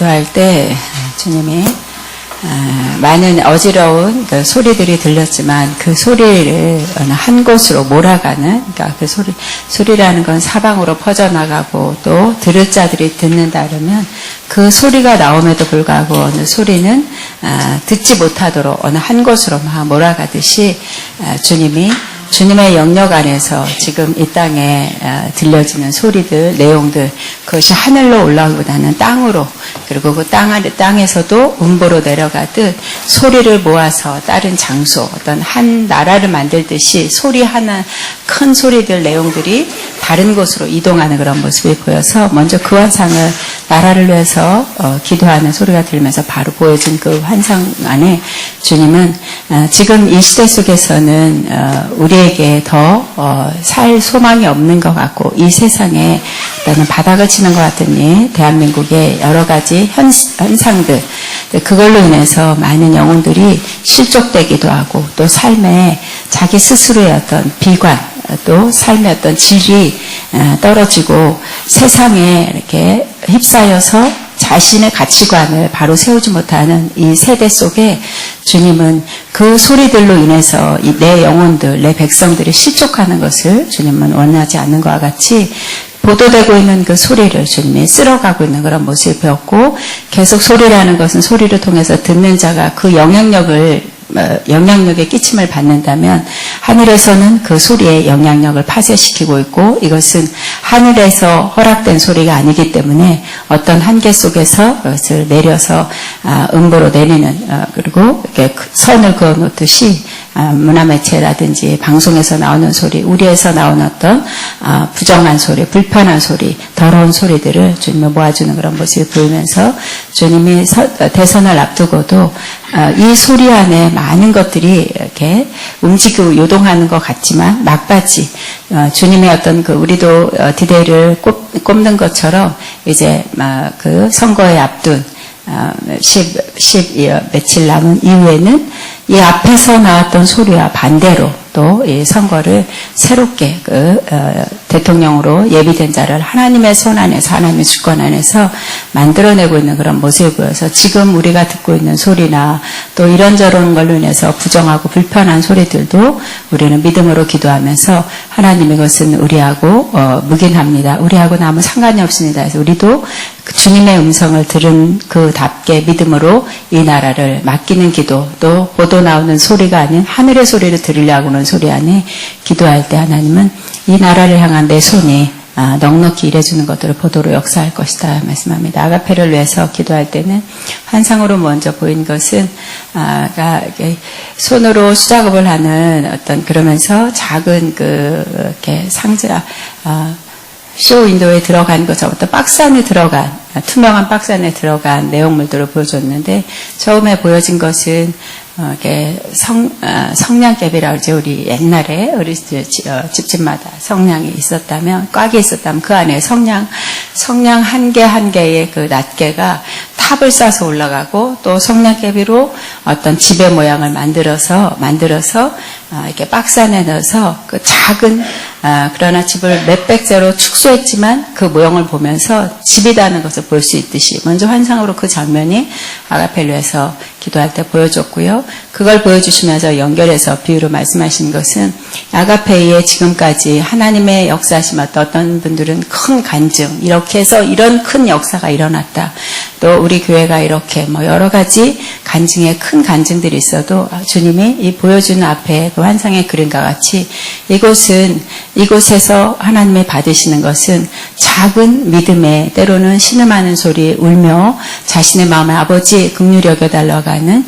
기도할 때 주님이 많은 어지러운 그 소리들이 들렸지만 그 소리를 어느 한 곳으로 몰아가는, 그러니까 그 소리라는 건 사방으로 퍼져나가고 또 들을 자들이 듣는다 그러면 그 소리가 나옴에도 불구하고 어느 소리는 듣지 못하도록 어느 한 곳으로 막 몰아가듯이 주님의 영역 안에서 지금 이 땅에 들려지는 소리들, 내용들, 그것이 하늘로 올라오기보다는 땅으로, 그리고 그 땅에서도 음보로 내려가듯 소리를 모아서 다른 장소, 어떤 한 나라를 만들듯이 소리 하나, 큰 소리들, 내용들이 다른 곳으로 이동하는 그런 모습이 보여서 먼저 그 환상을 나라를 위해서 기도하는 소리가 들리면서 바로 보여진 그 환상 안에 주님은 지금 이 시대 속에서는 우리에게 더 살 소망이 없는 것 같고 이 세상에 일단은 바닥을 치는 것 같으니 대한민국의 여러 가지 현상들, 그걸로 인해서 많은 영혼들이 실족되기도 하고 또 삶에 자기 스스로의 어떤 비관, 또 삶의 어떤 질이 떨어지고 세상에 이렇게 휩싸여서 자신의 가치관을 바로 세우지 못하는 이 세대 속에 주님은 그 소리들로 인해서 내 영혼들, 내 백성들이 실족하는 것을 주님은 원하지 않는 것과 같이 보도되고 있는 그 소리를 주님이 쓸어가고 있는 그런 모습을 배웠고, 계속 소리라는 것은 소리를 통해서 듣는 자가 그 영향력에 끼침을 받는다면 하늘에서는 그 소리의 영향력을 파쇄시키고 있고, 이것은 하늘에서 허락된 소리가 아니기 때문에 어떤 한계 속에서 그것을 내려서 음보로 내리는, 그리고 이렇게 선을 그어놓듯이 문화매체라든지 방송에서 나오는 소리, 우리에서 나오는 어떤 부정한 소리, 불편한 소리, 더러운 소리들을 주님이 모아주는 그런 모습을 보이면서 주님이 대선을 앞두고도 이 소리 안에 많은 것들이 이렇게 움직이고 요동하는 것 같지만 막바지 주님의 어떤 그 우리도 디데이를 꼽는 것처럼 이제 그 선거에 앞둔 10 며칠 남은 이후에는 이 앞에서 나왔던 소리와 반대로 또 이 선거를 새롭게 대통령으로 예비된 자를 하나님의 손 안에서, 하나님의 주권 안에서 만들어내고 있는 그런 모습을 보여서 지금 우리가 듣고 있는 소리나 또 이런저런 걸로 인해서 부정하고 불편한 소리들도 우리는 믿음으로 기도하면서 하나님 이것은 우리하고 무긴합니다. 우리하고는 아무 상관이 없습니다. 그래서 우리도 주님의 음성을 들은 그답게 믿음으로 이 나라를 맡기는 기도, 또 보도 나오는 소리가 아닌 하늘의 소리를 들으려고 하는 소리 안에 기도할 때 하나님은 이 나라를 향한 내 손이 넉넉히 일해주는 것들을 보도로 역사할 것이다 말씀합니다. 아가페를 위해서 기도할 때는 환상으로 먼저 보인 것은 손으로 수작업을 하는 어떤, 그러면서 작은 이렇게 상자, 쇼 윈도우에 들어간 것처럼 박스 안에 들어간, 투명한 박스 안에 들어간 내용물들을 보여줬는데, 처음에 보여진 것은 이렇게 성냥개비라고 그러죠. 우리 옛날에 어렸을 때 집집마다 성냥이 있었다면, 꽉이 있었다면 그 안에 성냥 한 개 한 개의 그 낱개가 탑을 쌓아서 올라가고, 또 성냥개비로 어떤 집의 모양을 만들어서 이렇게 박스 안에 넣어서 그 작은 그러나 집을 몇백 채로 축소했지만 그 모형을 보면서 집이라는 것을 볼 수 있듯이 먼저 환상으로 그 장면이 아가펠로에서 기도할 때 보여줬고요. 그걸 보여주시면서 연결해서 비유로 말씀하신 것은 아가페의 지금까지 하나님의 역사하심, 어떤 분들은 큰 간증, 이렇게 해서 이런 큰 역사가 일어났다. 또 우리 교회가 이렇게 여러 가지 간증에 큰 간증들이 있어도 주님이 이 보여주는 앞에 그 환상의 그림과 같이 이곳에서 하나님이 받으시는 것은 작은 믿음에 때로는 신음하는 소리, 울며 자신의 마음에 아버지 긍휼히 여겨달라고 하는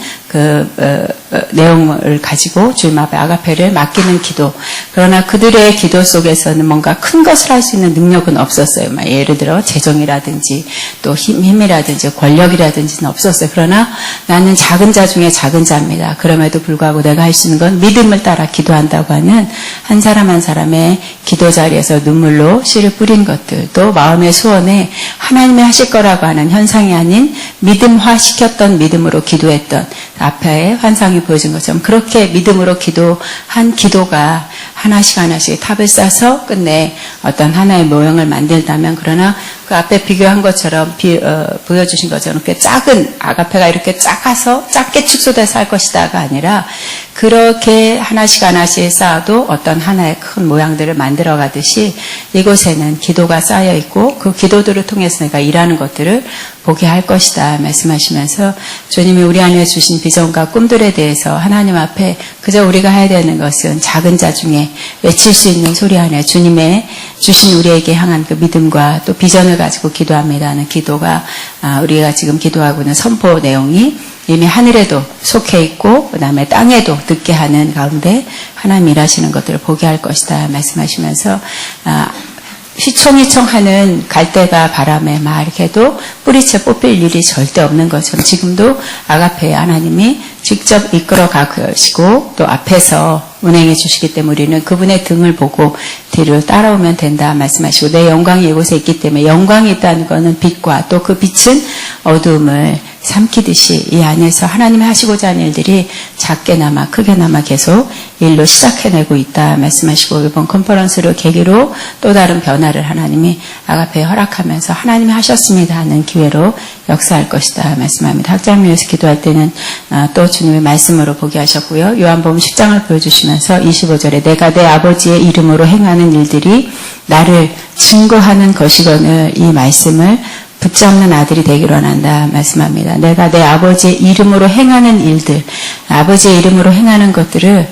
내용을 가지고 주님 앞에 아가페를 맡기는 기도. 그러나 그들의 기도 속에서는 뭔가 큰 것을 할 수 있는 능력은 없었어요. 예를 들어 재정이라든지 또 힘이라든지 권력이라든지는 없었어요. 그러나 나는 작은 자 중에 작은 자입니다. 그럼에도 불구하고 내가 할 수 있는 건 믿음을 따라 기도한다고 하는 한 사람 한 사람의 기도 자리에서 눈물로 씨를 뿌린 것들, 또 마음의 소원에 하나님이 하실 거라고 하는 현상이 아닌 믿음화시켰던 믿음으로 기도했던 앞에 환상이 보여준 것처럼 그렇게 믿음으로 기도한 기도가 하나씩 탑을 쌓아서 끝내 어떤 하나의 모형을 만들다면, 그러나 그 그 앞에 비교한 것처럼 보여주신 것처럼 그 작은 아가페가 이렇게 작게 축소돼서 할 것이다가 아니라 그렇게 하나씩 쌓아도 어떤 하나의 큰 모양들을 만들어 가듯이 이곳에는 기도가 쌓여 있고 그 기도들을 통해서 내가 일하는 것들을 보게 할 것이다 말씀하시면서 주님이 우리 안에 주신 비전과 꿈들에 대해서 하나님 앞에 그저 우리가 해야 되는 것은 작은 자 중에 외칠 수 있는 소리 안에 주님의 주신 우리에게 향한 그 믿음과 또 비전을 가지고 기도합니다 하는 기도가 우리가 지금 기도하고 있는 선포 내용이 이미 하늘에도 속해 있고 그 다음에 땅에도 듣게 하는 가운데 하나님 일하시는 것들을 보게 할 것이다 말씀하시면서 휘청휘청하는 갈대가 바람에 막 이렇게 해도 뿌리채 뽑힐 일이 절대 없는 것처럼 지금도 아가페에 하나님이 직접 이끌어 가시고 또 앞에서 운행해 주시기 때문에 우리는 그분의 등을 보고 뒤를 따라오면 된다 말씀하시고 내 영광이 이곳에 있기 때문에 영광이 있다는 것은 빛과 또 그 빛은 어두움을 삼키듯이 이 안에서 하나님이 하시고자 하는 일들이 작게나마 크게나마 계속 일로 시작해내고 있다 말씀하시고 이번 컨퍼런스를 계기로 또 다른 변화를 하나님이 아가페에 허락하면서 하나님이 하셨습니다 하는 기회로 역사할 것이다 말씀합니다. 학장면에서 기도할 때는 또 주님의 말씀으로 보게 하셨고요. 요한복음 10장을 보여주시면서 25절에 내가 내 아버지의 이름으로 행하는 일들이 나를 증거하는 것이거늘 이 말씀을 붙잡는 아들이 되기로 한다 말씀합니다. 내가 내 아버지의 이름으로 행하는 일들, 아버지의 이름으로 행하는 것들을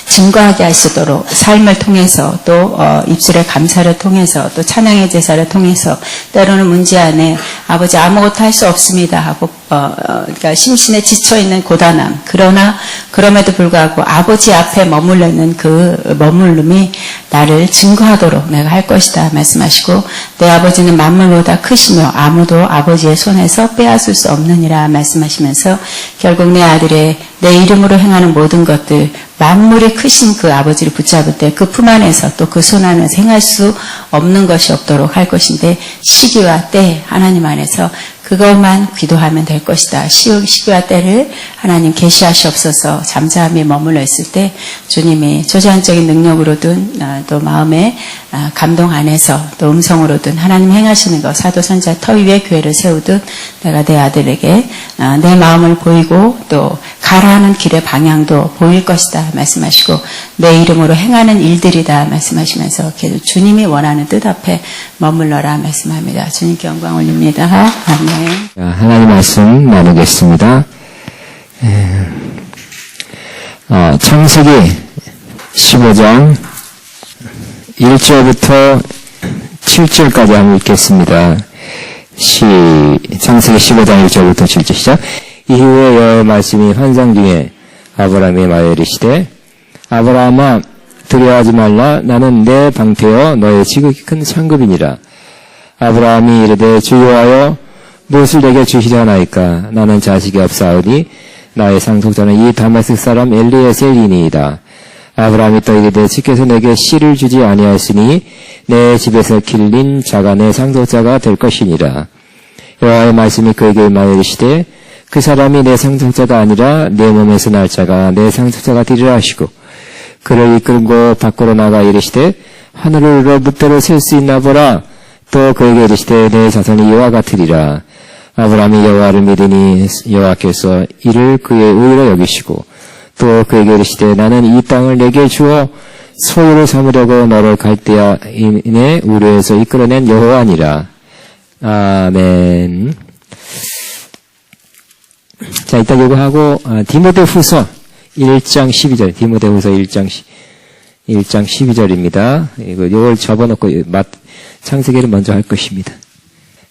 증거하게 하시도록 삶을 통해서 또 입술의 감사를 통해서 또 찬양의 제사를 통해서 때로는 문제 안에 아버지 아무것도 할 수 없습니다 하고 그러니까 심신에 지쳐있는 고단함 그러나 그럼에도 불구하고 아버지 앞에 머물르는 그 머물름이 나를 증거하도록 내가 할 것이다 말씀하시고 내 아버지는 만물보다 크시며 아무도 아버지의 손에서 빼앗을 수 없느니라 말씀하시면서 결국 내 아들의 내 이름으로 행하는 모든 것들 만물이 크신 그 아버지를 붙잡을 때 그 품 안에서 또 그 손 안에서 행할 수 없는 것이 없도록 할 것인데 시기와 때 하나님 안에서 그것만 기도하면 될 것이다. 시기와 때를 하나님 계시하시옵소서. 잠잠히 머물러 있을 때 주님이 초자연적인 능력으로든 또 마음의 감동 안에서 또 음성으로든 하나님 행하시는 것 사도 선지자 터 위에 교회를 세우듯 내가 내 아들에게 내 마음을 보이고 또 가라 하는 길의 방향도 보일 것이다 말씀하시고 내 이름으로 행하는 일들이다 말씀하시면서 계속 주님이 원하는 뜻 앞에 머물러라 말씀합니다. 주님께 영광 올립니다. 아멘. 하나님 말씀 나누겠습니다. 창세기 15장 1절부터 7절까지 한번 읽겠습니다. 창세기 15장 1절부터 7절 시작. 이후에 여호와의 말씀이 환상 중에 아브라함에 말하여 이르시되 아브라함아 두려워하지 말라. 나는 내 방패여 너의 지극히 큰 상급이니라. 아브라함이 이르되 주여하여 무엇을 내게 주시려 하나이까? 나는 자식이 없사오니 나의 상속자는 이 다메섹 사람 엘리에셀이니이다. 아브라함이 또 이르되 주께서 내게 씨를 주지 아니하였으니 내 집에서 길린 자가 내 상속자가 될 것이니라. 여호와의 말씀이 그에게 임하여 이르시되 그 사람이 내 상속자가 아니라 내 몸에서 날 자가 내 상속자가 되리라 하시고 그를 이끌고 밖으로 나가 이르시되 하늘을 뭇대로 셀 수 있나 보라. 또 그에게 이르시되 내 자손이 이와 같으리라. 아브라함이 여호와를 믿으니 여호와께서 이를 그의 의로 여기시고 또 그에게 이르시되 나는 이 땅을 내게 주어 소유를 삼으려고 너를 갈대아인의 우르에서 이끌어낸 여호와니라. 아멘. 자, 이따 이거 하고 디모데후서 1장 12절 디모데후서 1장 12절입니다. 이걸 접어놓고 창세기를 먼저 할 것입니다.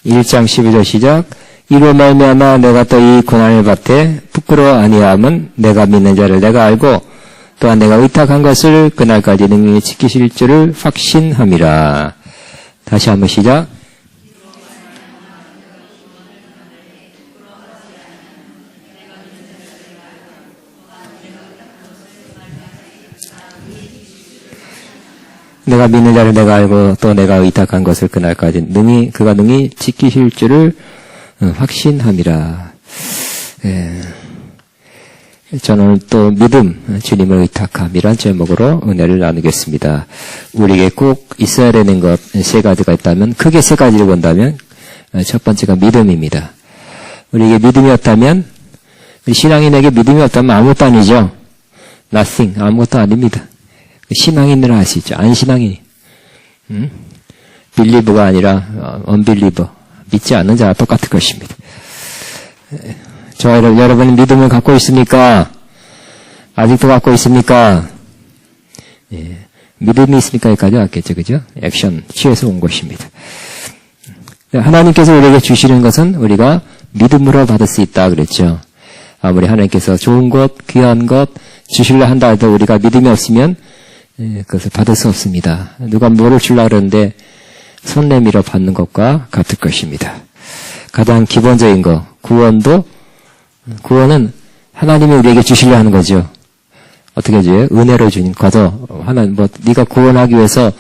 1장 12절 시작. 이로 말미암아 내가 또 이 고난을 받되 부끄러워 아니함은 내가 믿는 자를 내가 알고 또한 내가 의탁한 것을 그날까지 능히 지키실 줄을 확신함이라. 다시 한번 시작. 내가 믿는 자를 내가 알고 또 내가 의탁한 것을 그날까지 그가 능히 지키실 줄을 확신함이라. 저는 오늘 또 믿음, 주님을 의탁함이란 제목으로 은혜를 나누겠습니다. 우리에게 꼭 있어야 되는 것 세 가지가 있다면, 크게 세 가지를 본다면 첫 번째가 믿음입니다. 우리에게 믿음이 없다면, 신앙인에게 믿음이 없다면 아무것도 아니죠. nothing, 아무것도 아닙니다. 신앙인들은 아시죠? 안신앙인. believe가 아니라 unbeliever, 믿지 않는 자와 똑같은 것입니다. 여러분 믿음을 갖고 있습니까? 아직도 갖고 있습니까? 예, 믿음이 있으니까 여기까지 왔겠죠, 그죠? 액션 취해서 온 것입니다. 하나님께서 우리에게 주시는 것은 우리가 믿음으로 받을 수 있다 그랬죠. 아무리 하나님께서 좋은 것, 귀한 것 주시려 한다 해도 우리가 믿음이 없으면 그것을 받을 수 없습니다. 누가 뭐를 주려고 그러는데 손 내밀어 받는 것과 같을 것입니다. 가장 기본적인 거, 구원은 하나님이 우리에게 주시려 하는 거죠. 어떻게 줘요? 은혜로 주님, 과도 하나님 네가 구원하기 위해서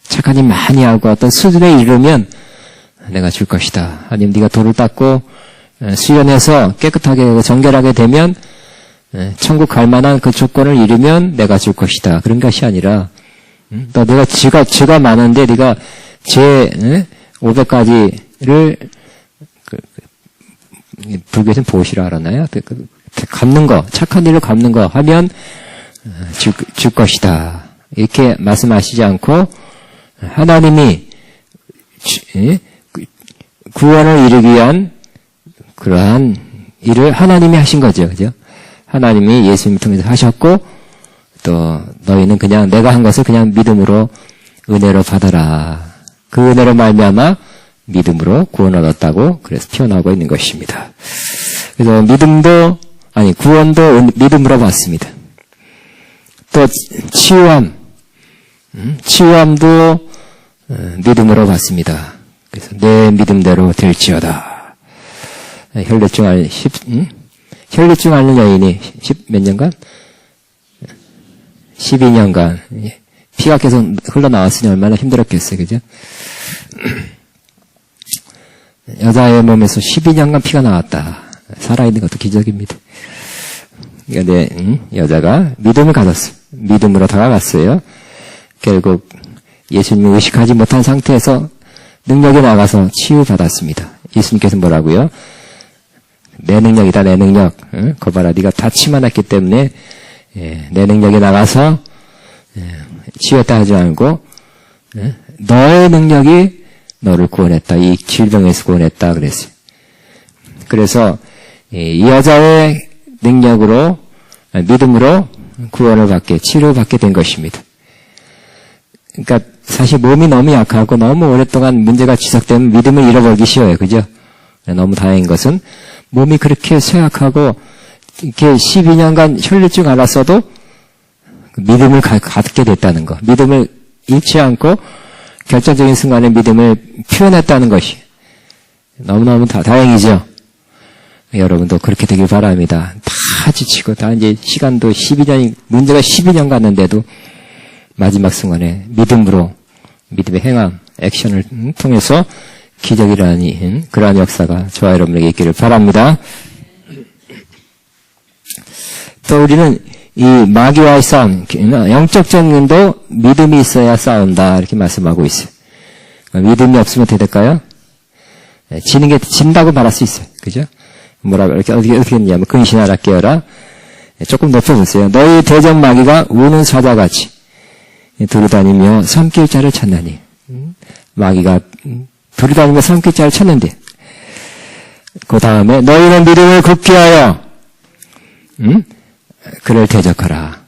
착한 일 많이 하고 어떤 수준에 이르면 내가 줄 것이다. 아니면 네가 돌을 닦고 수련해서 깨끗하게 정결하게 되면 천국 갈 만한 그 조건을 이루면 내가 줄 것이다. 그런 것이 아니라 내가 죄가 많은데 네가 죄 500가지를 불교에서는 보시라 하나요? 갚는 거, 착한 일을 갚는 거 하면 줄 것이다. 이렇게 말씀하시지 않고 하나님이 구원을 이루기 위한 그러한 일을 하나님이 하신 거죠. 그죠? 하나님이 예수님을 통해서 하셨고 또 너희는 그냥 내가 한 것을 그냥 믿음으로 은혜로 받아라. 그 은혜로 말미암아 믿음으로 구원을 얻었다고 그래서 표현하고 있는 것입니다. 그래서 구원도 믿음으로 받습니다. 또 치유함도 믿음으로 받습니다. 그래서 내 믿음대로 될지어다. 혈류증 앓는 여인이 몇 년간? 12년간 피가 계속 흘러나왔으니 얼마나 힘들었겠어요. 그죠? 여자의 몸에서 12년간 피가 나왔다. 살아있는 것도 기적입니다. 그런데 여자가 믿음을 가졌어요. 믿음으로 다가갔어요. 결국 예수님을 의식하지 못한 상태에서 능력이 나가서 치유받았습니다. 예수님께서 뭐라고요? 내 능력이다, 내 능력. 거 봐라, 네가 다치만 했기 때문에 내 능력이 나가서 치유했다 하지 않고 너의 능력이 너를 구원했다. 이 질병에서 구원했다 그랬어요. 그래서 이 여자의 능력으로 믿음으로 구원을 치료받게 된 것입니다. 그러니까 사실 몸이 너무 약하고 너무 오랫동안 문제가 지속되면 믿음을 잃어버리기 쉬워요. 그죠? 너무 다행인 것은 몸이 그렇게 쇠약하고 이렇게 12년간 혈류증 앓았어도 믿음을 갖게 됐다는 거. 믿음을 잃지 않고 결정적인 순간에 믿음을 표현했다는 것이 너무너무 다행이죠. 여러분도 그렇게 되길 바랍니다. 다 지치고 다 이제 시간도 문제가 12년 갔는데도 마지막 순간에 믿음의 행함, 액션을 통해서 기적이라는 그러한 역사가 저와 여러분에게 있기를 바랍니다. 또 우리는 이 마귀와의 싸움, 영적 전쟁도 믿음이 있어야 싸운다 이렇게 말씀하고 있어요. 믿음이 없으면 어떻게 될까요? 진다고 말할 수 있어요. 그죠? 어떻게 했냐면 근신하라 깨어라. 조금 높여보세요. 너희 대적 마귀가 우는 사자같이 두루다니며 삼킬 자를 찾나니. 마귀가 두루다니며 삼킬 자를 찾는데 그 다음에 너희는 믿음을 굳게 하여 그를 대적하라.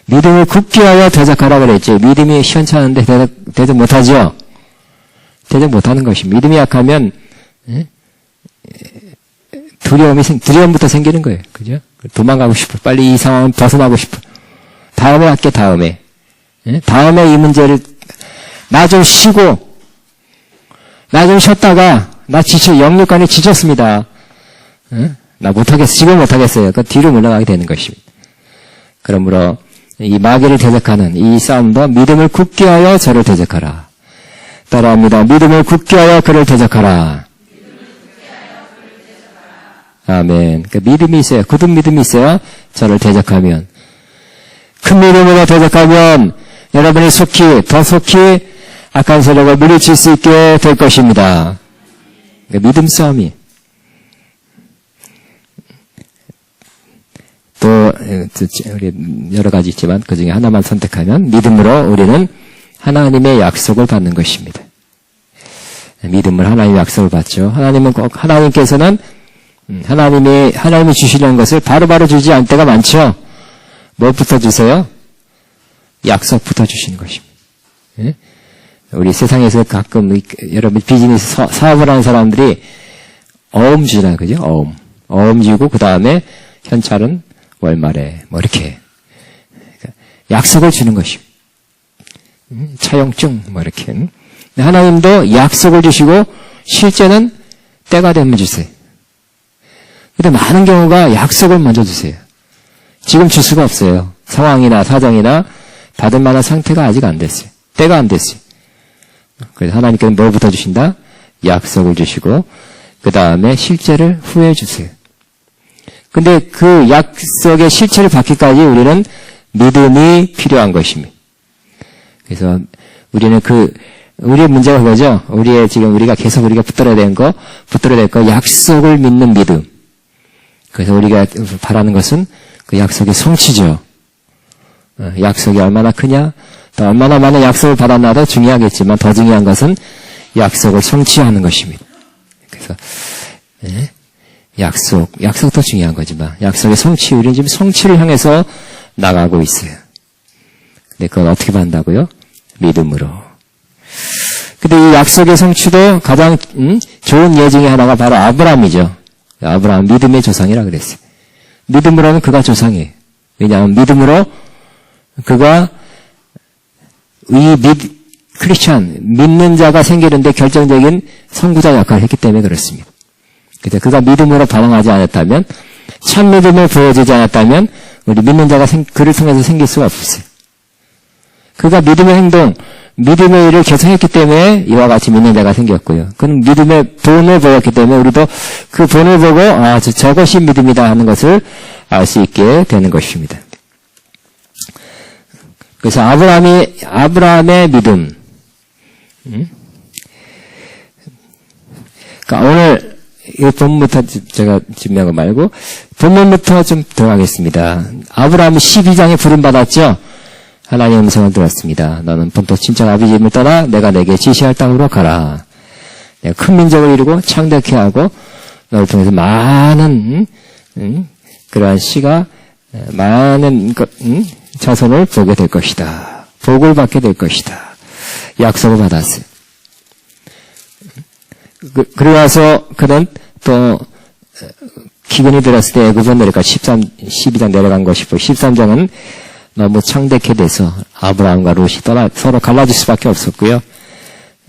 믿음을 굳게 하여 대적하라 그랬죠. 믿음이 시원찮은데 대적 못하죠. 대적 못하는 것이 믿음이 약하면 두려움부터 생기는 거예요. 그죠? 도망가고 싶어. 빨리 이 상황을 벗어나고 싶어. 다음에 할게, 다음에. 다음에 이 문제를, 나 좀 쉬고, 나 좀 쉬었다가, 영육간에 지쳤습니다. 나 못하겠어. 지금 못하겠어요. 그 뒤로 물러가게 되는 것입니다. 그러므로, 이 마귀를 대적하는 이 싸움도 믿음을 굳게 하여 저를 대적하라. 따라합니다. 믿음을 굳게 하여 그를 대적하라. 아멘. 그러니까 믿음이 있어요. 굳은 믿음이 있어야 저를 대적하면. 큰 믿음으로 대적하면 여러분이 더 속히 악한 세력을 물리칠 수 있게 될 것입니다. 그러니까 믿음 싸움이. 또 우리 여러 가지 있지만 그 중에 하나만 선택하면 믿음으로 우리는 하나님의 약속을 받는 것입니다. 믿음을 하나님의 약속을 받죠. 하나님께서는 하나님이 주시려는 것을 바로바로 주지 않을 때가 많죠. 뭐부터 주세요? 약속부터 주시는 것입니다. 예? 우리 세상에서 가끔 여러분 비즈니스 사업을 하는 사람들이 어음 주잖아요. 그죠? 어음 주고 그 다음에 현찰은 월말에 뭐 이렇게 약속을 주는 것입니다. 차용증 뭐 이렇게. 하나님도 약속을 주시고 실제는 때가 되면 주세요. 근데 많은 경우가 약속을 먼저 주세요. 지금 줄 수가 없어요. 상황이나 사정이나 받을 만한 상태가 아직 안 됐어요. 때가 안 됐어요. 그래서 하나님께는 뭐부터 주신다? 약속을 주시고 그 다음에 실제를 후회해 주세요. 근데 그 약속의 실체를 받기까지 우리는 믿음이 필요한 것입니다. 그래서 우리의 문제가 그거죠. 우리가 계속 붙들어야 될 거, 약속을 믿는 믿음. 그래서 우리가 바라는 것은 그 약속의 성취죠. 약속이 얼마나 크냐, 또 얼마나 많은 약속을 받았나도 중요하겠지만 더 중요한 것은 약속을 성취하는 것입니다. 그래서, 약속도 중요한 거지만, 약속의 성취, 우리는 지금 성취를 향해서 나가고 있어요. 근데 그건 어떻게 받는다고요? 믿음으로. 근데 이 약속의 성취도 가장 좋은 예 중에 하나가 바로 아브라함이죠. 아브라함 믿음의 조상이라 그랬어요. 믿음으로는 그가 조상이에요. 왜냐하면 믿음으로 그가 크리스찬 믿는 자가 생기는데 결정적인 선구자 역할을 했기 때문에 그렇습니다. 그래서 그가 믿음으로 반응하지 않았다면, 참 믿음을 보여주지 않았다면 우리 믿는 자가 그를 통해서 생길 수가 없었어요. 그가 믿음의 행동, 믿음의 일을 계속했기 때문에 이와 같이 믿는 자가 생겼고요. 그는 믿음의 본을 보였기 때문에 우리도 그 본을 보고 저것이 믿음이다 하는 것을 알 수 있게 되는 것입니다. 그래서 아브라함의 믿음. 그러니까 오늘 이 본문부터 제가 준비한 거 말고 본문부터 좀 들어가겠습니다. 아브라함이 12장에 부름받았죠. 하나님의 음성을 들었습니다. 너는 본토 친척 아비의 집을 떠나 내가 내게 지시할 땅으로 가라. 내가 큰 민족을 이루고 창대케 하고 너를 통해서 많은 그러한 씨가 많은 자손을 보게 될 것이다. 복을 받게 될 것이다. 약속을 받았어요. 그리고 나서 그는 또 기근이 들었을 때 애굽으로 내려가 12장 내려간 것이고 13장은 너무 창대케 돼서 아브라함과 롯이 서로 갈라질 수밖에 없었고요.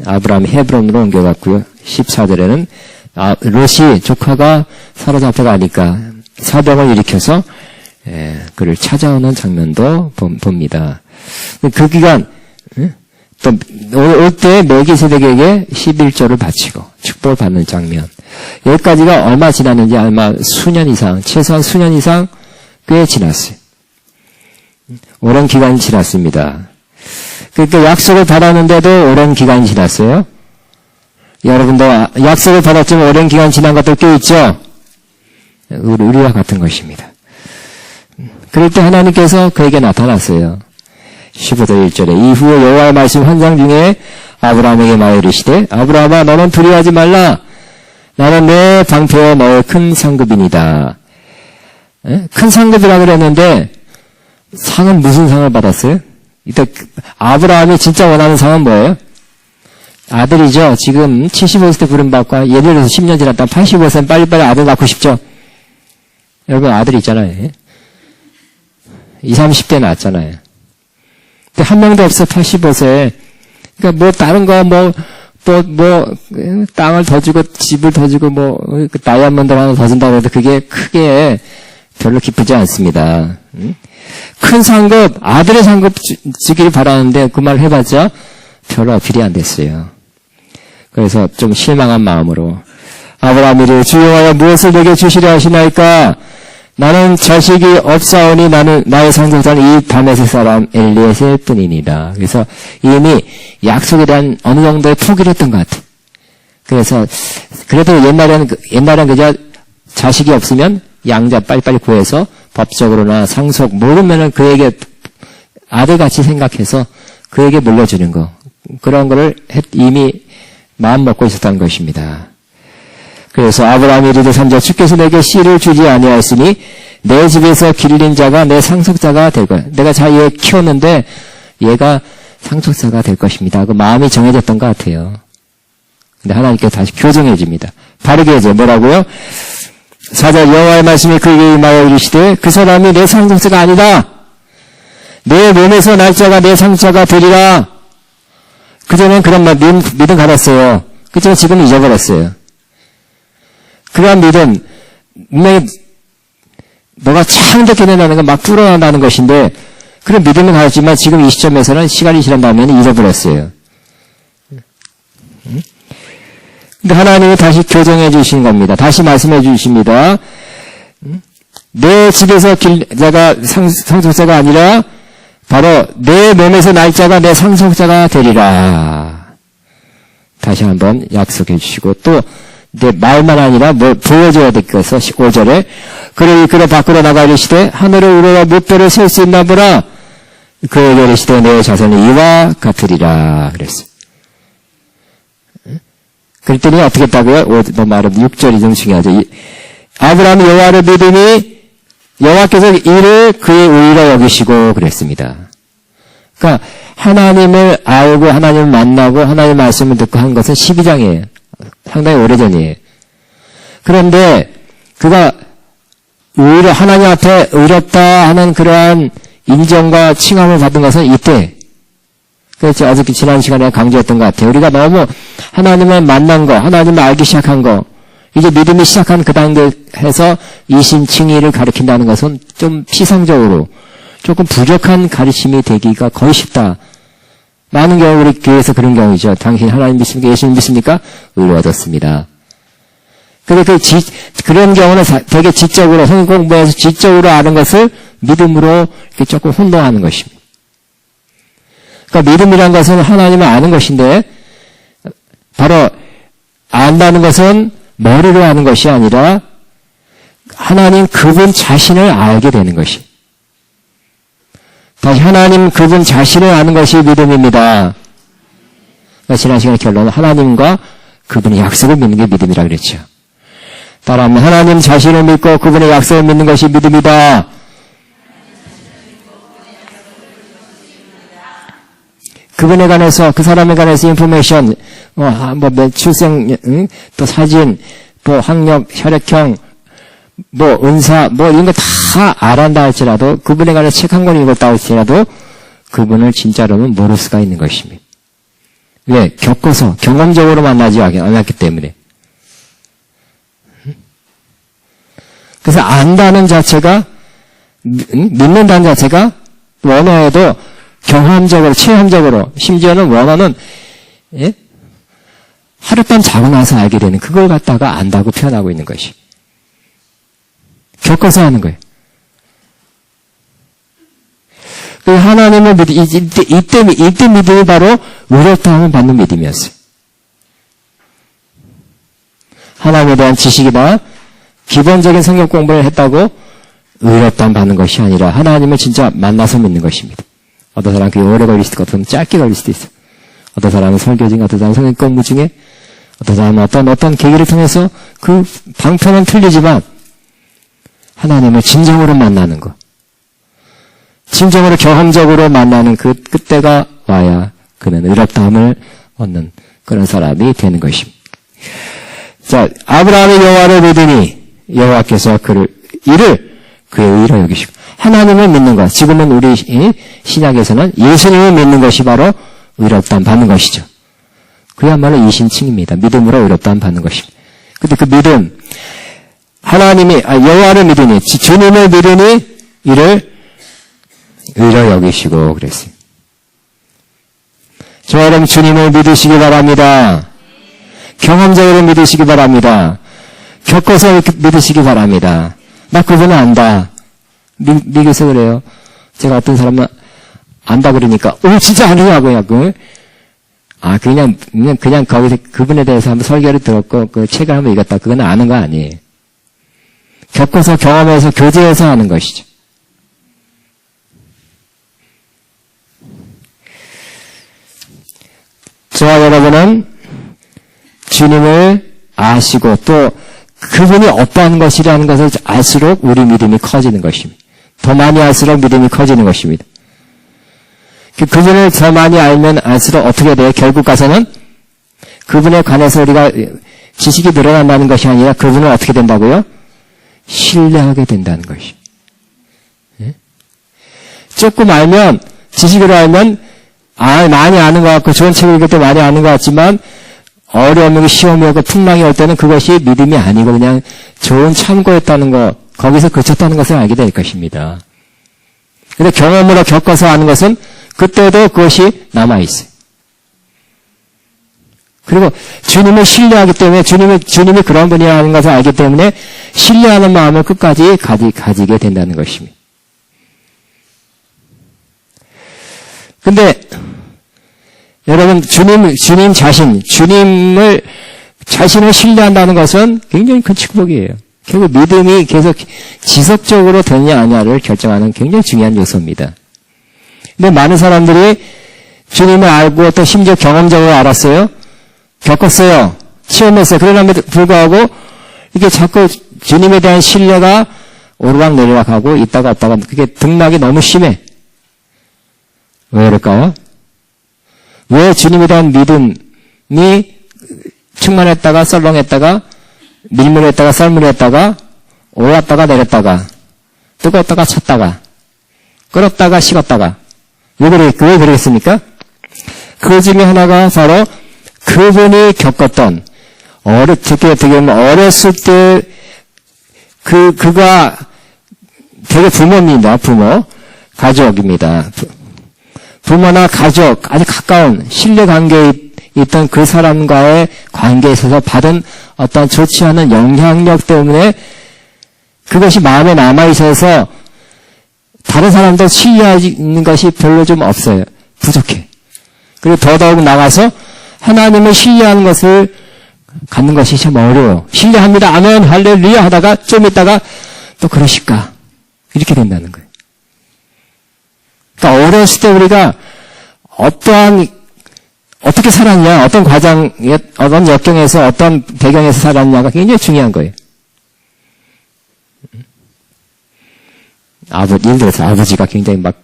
아브라함이 헤브론으로 옮겨갔고요. 14절에는 롯이 조카가 사로잡혀 가니까 사병을 일으켜서 그를 찾아오는 장면도 봅니다. 그 기간 또 올 때 멜기세덱에게 11조를 바치고 축복을 받는 장면. 여기까지가 얼마 지났는지 아마 수년 이상, 최소한 수년 이상 꽤 지났어요. 오랜 기간이 지났습니다. 그러니까 약속을 받았는데도 오랜 기간이 지났어요. 여러분도 약속을 받았지만 오랜 기간 지난 것들 꽤 있죠? 우리와 같은 것입니다. 그럴 때 하나님께서 그에게 나타났어요. 15절 1절에 이후에 여호와의 말씀 환상 중에 아브라함에게 말하여 이르시되 아브라함아 너는 두려워하지 말라. 나는 내 방패와 너의 큰 상급이니이다. 큰 상급이라 그랬는데 상은 무슨 상을 받았어요? 일단 아브라함이 진짜 원하는 상은 뭐예요? 아들이죠. 지금 75세 때 부름받고 예를 들어서 10년 지났다 85세는 빨리빨리 아들 낳고 싶죠. 여러분 아들 있잖아요. 20, 30대 낳았잖아요. 근데 한 명도 없어 85세. 그러니까 뭐 다른 거 땅을 더 주고 집을 더 주고 다이아몬드 하나 더 준다고 해도 그게 크게 별로 기쁘지 않습니다. 큰 상급, 아들의 상급 주길 바라는데 그 말 해봤자 별로 어필이 안 됐어요. 그래서 좀 실망한 마음으로 아브라함이 이르되 주 여호와여 무엇을 내게 주시려 하시나이까? 나는 자식이 없사오니 나의 상속자는 이 다메섹 사람 엘리에셀 뿐이니라. 그래서 이미 약속에 대한 어느 정도의 포기를 했던 것 같아. 그래서 그래도 옛날엔 그저 자식이 없으면 양자 빨리빨리 구해서 법적으로나 상속 모르면은 그에게 아들같이 생각해서 그에게 물려주는 거. 그런 거를 이미 마음 먹고 있었다는 것입니다. 그래서 아브라함이 이르되 3절 주께서 내게 씨를 주지 아니하였으니 내 집에서 길린 자가 내 상속자가 될 거야. 내가 얘 키웠는데 얘가 상속자가 될 것입니다. 그 마음이 정해졌던 것 같아요. 근데 하나님께서 다시 교정해 줍니다. 바르게 해줘요. 뭐라고요? 4절 여호와의 말씀이 그에게 임하여 이르시되 그 사람이 내 상속자가 아니다. 내 몸에서 날 자가 내 상속자가 되리라. 그전엔 그런 믿음 가졌어요. 그치만 지금 잊어버렸어요. 그러한 믿음, 분명히 너가 창조해낸다는 건 막 불어난다는 것인데 그런 믿음은 가졌지만 지금 이 시점에서는 시간이 지난 다음에는 잊어버렸어요. 근데 하나님이 다시 교정해 주신 겁니다. 다시 말씀해 주십니다. 내 집에서 길자가 상속자가 아니라 바로 내 몸에서 날 자가 내 상속자가 되리라. 다시 한번 약속해 주시고 또 내 말만 아니라 뭘 보여줘야 될 것에서 5절에 그를 이끌어 밖으로 나가 이르시되 하늘을 우러러 무뼈를 셀 수 있나 보라. 그에게 이르시되 내 자손이 이와 같으리라 그랬어요. 그랬더니 어떻게 했다고요? 말은 6절이 좀 중요하죠. 아브라함이 여호와를 믿으니 여호와께서 이를 그의 의로 여기시고 그랬습니다. 그러니까 하나님을 알고 하나님을 만나고 하나님의 말씀을 듣고 한 것은 12장이에요. 상당히 오래전이에요. 그런데 그가 의로 하나님 앞에 의롭다 하는 그러한 인정과 칭함을 받은 것은 이때. 그렇죠. 어저께 지난 시간에 강조했던 것 같아요. 우리가 너무 하나님을 만난 거, 하나님을 알기 시작한 거, 이제 믿음이 시작한 그 단계에서 이신칭의를 가리킨다는 것은 좀 피상적으로 조금 부족한 가르침이 되기가 거의 쉽다. 많은 경우 우리 교회에서 그런 경우이죠. 당신 하나님 믿습니까? 예수님 믿습니까? 의로워졌습니다. 근데 그런 경우는 되게 지적으로, 성경 공부에서 지적으로 아는 것을 믿음으로 이렇게 조금 혼동하는 것입니다. 그러니까 믿음이란 것은 하나님을 아는 것인데, 바로 안다는 것은 머리로 아는 것이 아니라 하나님 그분 자신을 알게 되는 것이. 다시 하나님 그분 자신을 아는 것이 믿음입니다. 그러니까 지난 시간의 결론은 하나님과 그분의 약속을 믿는 게 믿음이라고 그랬죠. 따라하면 하나님 자신을 믿고 그분의 약속을 믿는 것이 믿음이다. 그분에 관해서 그 사람에 관해서 인포메이션, 출생, 또 사진, 또 학력, 혈액형, 은사, 이런 거 다 알았다 할지라도, 그분에 관해서 책 한 권 읽었다 할지라도, 그분을 진짜로는 모를 수가 있는 것입니다. 왜? 겪어서, 경험적으로 만나지 않았기 때문에. 그래서 안다는 자체가, 믿는다는 자체가, 원어에도 경험적으로, 체험적으로, 심지어는 원어는, 예? 하룻밤 자고 나서 알게 되는 그걸 갖다가 안다고 표현하고 있는 것이. 겪어서 하는 거예요. 하나님을 이때 믿음이 바로 의롭다함을 받는 믿음이었어요. 하나님에 대한 지식이나 기본적인 성경 공부를 했다고 의롭다함 받는 것이 아니라 하나님을 진짜 만나서 믿는 것입니다. 어떤 사람은 그게 오래 걸릴 수도 있고, 어떤 사람은 짧게 걸릴 수도 있어요. 어떤 사람은 설교 중에, 어떤 사람은 성경 공부 중에, 어떤 사람은 어떤 계기를 통해서 그 방편은 틀리지만 하나님을 진정으로 만나는 것. 진정으로 경험적으로 만나는 그때가 와야 그는 의롭다함을 얻는 그런 사람이 되는 것입니다. 자, 아브라함이 여호와를 믿으니 여호와께서 이를 그의 의로 여기시고 하나님을 믿는 것. 지금은 우리 신약에서는 예수님을 믿는 것이 바로 의롭다함 받는 것이죠. 그야말로 이신칭입니다. 믿음으로 의롭다함 받는 것입니다. 근데 그 믿음, 여호와를 믿으니, 주님을 믿으니 이를 의로 여기시고 그랬어요. 저와 여러분 주님을 믿으시기 바랍니다. 경험적으로 믿으시기 바랍니다. 겪어서 믿으시기 바랍니다. 나 그분은 안다. 미국에서 그래요. 제가 어떤 사람은 안다 그러니까, 진짜 아니냐고요. 그냥 거기서 그분에 대해서 한번 설교를 들었고, 그 책을 한번 읽었다. 그건 아는 거 아니에요. 겪어서 경험해서 교제해서 하는 것이죠. 저와 여러분은 주님을 아시고 또 그분이 어떠한 것이라는 것을 알수록 우리 믿음이 커지는 것입니다. 더 많이 알수록 믿음이 커지는 것입니다. 그분을 더 많이 알면 알수록 어떻게 돼요? 결국 가서는 그분에 관해서 우리가 지식이 늘어난다는 것이 아니라 그분을 어떻게 된다고요? 신뢰하게 된다는 것이. 예? 조금 알면, 지식으로 알면, 많이 아는 것 같고, 좋은 책을 읽을 때 많이 아는 것 같지만, 어려움이 오고 시험이 오고 풍랑이 올 때는 그것이 믿음이 아니고 그냥 좋은 참고였다는 것, 거기서 그쳤다는 것을 알게 될 것입니다. 근데 경험으로 겪어서 아는 것은 그때도 그것이 남아있어요. 그리고 주님을 신뢰하기 때문에 주님이 그런 분이라는 것을 알기 때문에 신뢰하는 마음을 끝까지 가지게 된다는 것입니다. 근데 여러분 주님 자신을 신뢰한다는 것은 굉장히 큰 축복이에요. 결국 믿음이 계속 지속적으로 되느냐 아니냐를 결정하는 굉장히 중요한 요소입니다. 근데 많은 사람들이 주님을 알고 또 심지어 경험적으로 알았어요. 겪었어요. 체험했어요. 그러나 불구하고 이게 자꾸 주님에 대한 신뢰가 오르락 내리락하고 있다가 없다가 그게 등락이 너무 심해. 왜 그럴까요? 왜 주님에 대한 믿음이 충만했다가 썰렁했다가 밀물했다가 썰물했다가 올랐다가 내렸다가 뜨겁다가 찼다가 끓었다가 식었다가 왜 그러겠습니까? 그 중에 하나가 바로 그분이 겪었던 어떻게 보면 어렸을 때 그가 되게 부모입니다. 부모 가족입니다. 부모나 가족 아주 가까운 신뢰 관계에 있던 그 사람과의 관계에 있어서 받은 어떤 좋지 않은 영향력 때문에 그것이 마음에 남아 있어서 다른 사람도 신뢰하는 것이 별로 좀 없어요. 부족해. 그리고 더더욱 나가서 하나님을 신뢰하는 것을 갖는 것이 참 어려워. 신뢰합니다. 아멘, 할렐루야 하다가 좀 있다가 또 그러실까? 이렇게 된다는 거예요. 그러니까 어렸을 때 우리가 어떻게 살았냐, 어떤 과정에, 어떤 역경에서, 어떤 배경에서 살았냐가 굉장히 중요한 거예요. 예를 들어서 아버지가 굉장히 막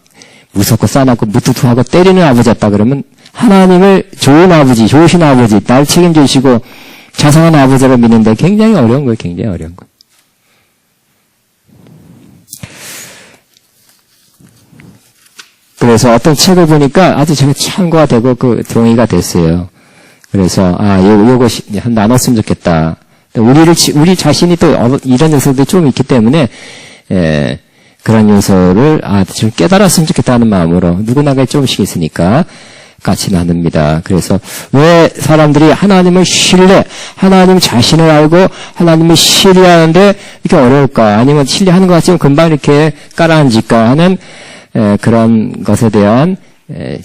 무섭고 싸납고 무뚝뚝하고 때리는 아버지였다 그러면 하나님을 좋으신 아버지, 날 책임져 주시고 자상한 아버지를 믿는데 굉장히 어려운 거예요. 굉장히 어려운 거예요. 그래서 어떤 책을 보니까 아주 제가 참고가 되고 그 동의가 됐어요. 그래서 요것이 나눴으면 좋겠다. 우리 자신이 또 이런 요소도 좀 있기 때문에 그런 요소를 좀 깨달았으면 좋겠다는 마음으로 누구나가 조금씩 있으니까 같이 나눕니다. 그래서 왜 사람들이 하나님을 하나님 자신을 알고 하나님을 신뢰하는데 이렇게 어려울까? 아니면 신뢰하는 것 같지만 금방 이렇게 깔아앉을까 하는 그런 것에 대한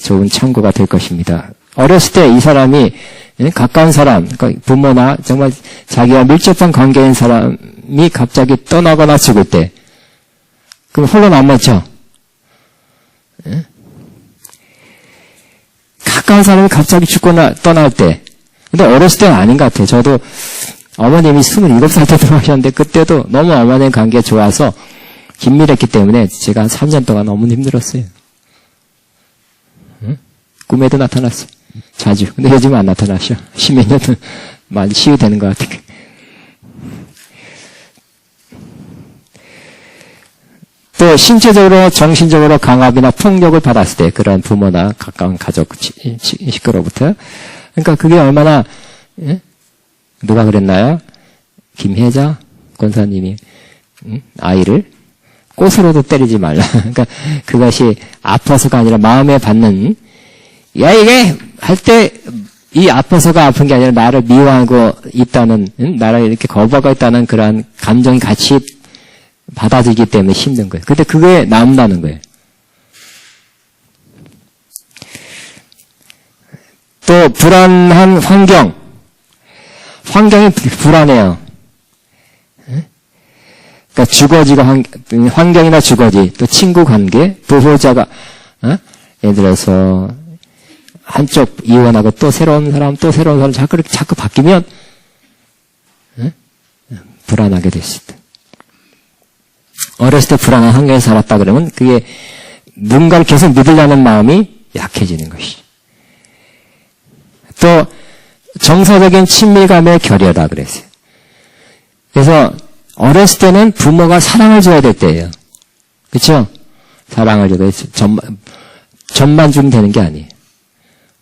좋은 참고가 될 것입니다. 어렸을 때 이 사람이 가까운 사람, 그러니까 부모나 정말 자기와 밀접한 관계인 사람이 갑자기 떠나거나 죽을 때 그럼 홀로 남았죠. 가까운 사람이 갑자기 죽거나 떠날 때. 근데 어렸을 때는 아닌 것 같아요. 저도 어머님이 27살 때 돌아가셨는데 그때도 너무 어머님 관계가 좋아서 긴밀했기 때문에 제가 한 3년 동안 너무 힘들었어요. 꿈에도 나타났어요. 자주. 근데 요즘은 안 나타나셔. 10몇 년은 많이 치유되는 것 같아요. 또 신체적으로 정신적으로 강압이나 폭력을 받았을 때 그런 부모나 가까운 가족 식구로부터 그러니까 그게 얼마나 누가 그랬나요? 김혜자 권사님이 아이를 꽃으로도 때리지 말라. 그러니까 그것이 아파서가 아니라 마음에 받는 야 이게 할 때 이 아파서가 아픈 게 아니라 나를 미워하고 있다는, 나를 이렇게 거부하고 있다는 그러한 감정이 같이 받아들이기 때문에 힘든 거예요. 근데 그게 남다는 거예요. 또 불안한 환경이 불안해요. 그러니까 주거지가 환경이나 주거지, 또 친구 관계, 보호자가 예를 들어서 한쪽 이혼하고 또 새로운 사람 자꾸 바뀌면 불안하게 될 수 있다. 어렸을 때 불안한 환경에 살았다 그러면 그게 누군가를 계속 믿으려는 마음이 약해지는 것이. 또 정서적인 친밀감의 결여다 그랬어요. 그래서 어렸을 때는 부모가 사랑을 줘야 될 때예요. 그렇죠? 사랑을 줘야 돼. 전만 주면 되는 게 아니에요.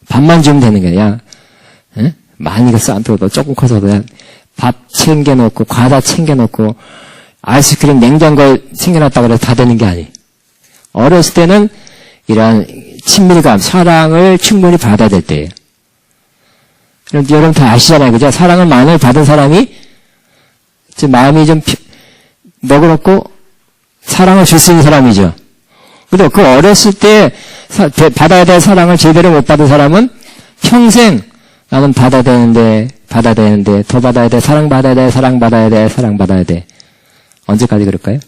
밥만 주면 되는 게 아니라 많이 싼도 조금 커서 그냥 밥 챙겨놓고 과자 챙겨놓고 아이스크림 냉장고에 챙겨놨다고 해서 다 되는 게 아니에요. 어렸을 때는 이러한 친밀감, 사랑을 충분히 받아야 될 때예요. 여러분 다 아시잖아요. 그죠? 사랑을 많이 받은 사람이 마음이 좀 너그럽고 사랑을 줄 수 있는 사람이죠. 그리고 그 어렸을 때 받아야 될 사랑을 제대로 못 받은 사람은 평생 나는 받아야 되는데, 더 받아야 돼, 사랑받아야 돼. 언제까지 그럴까요?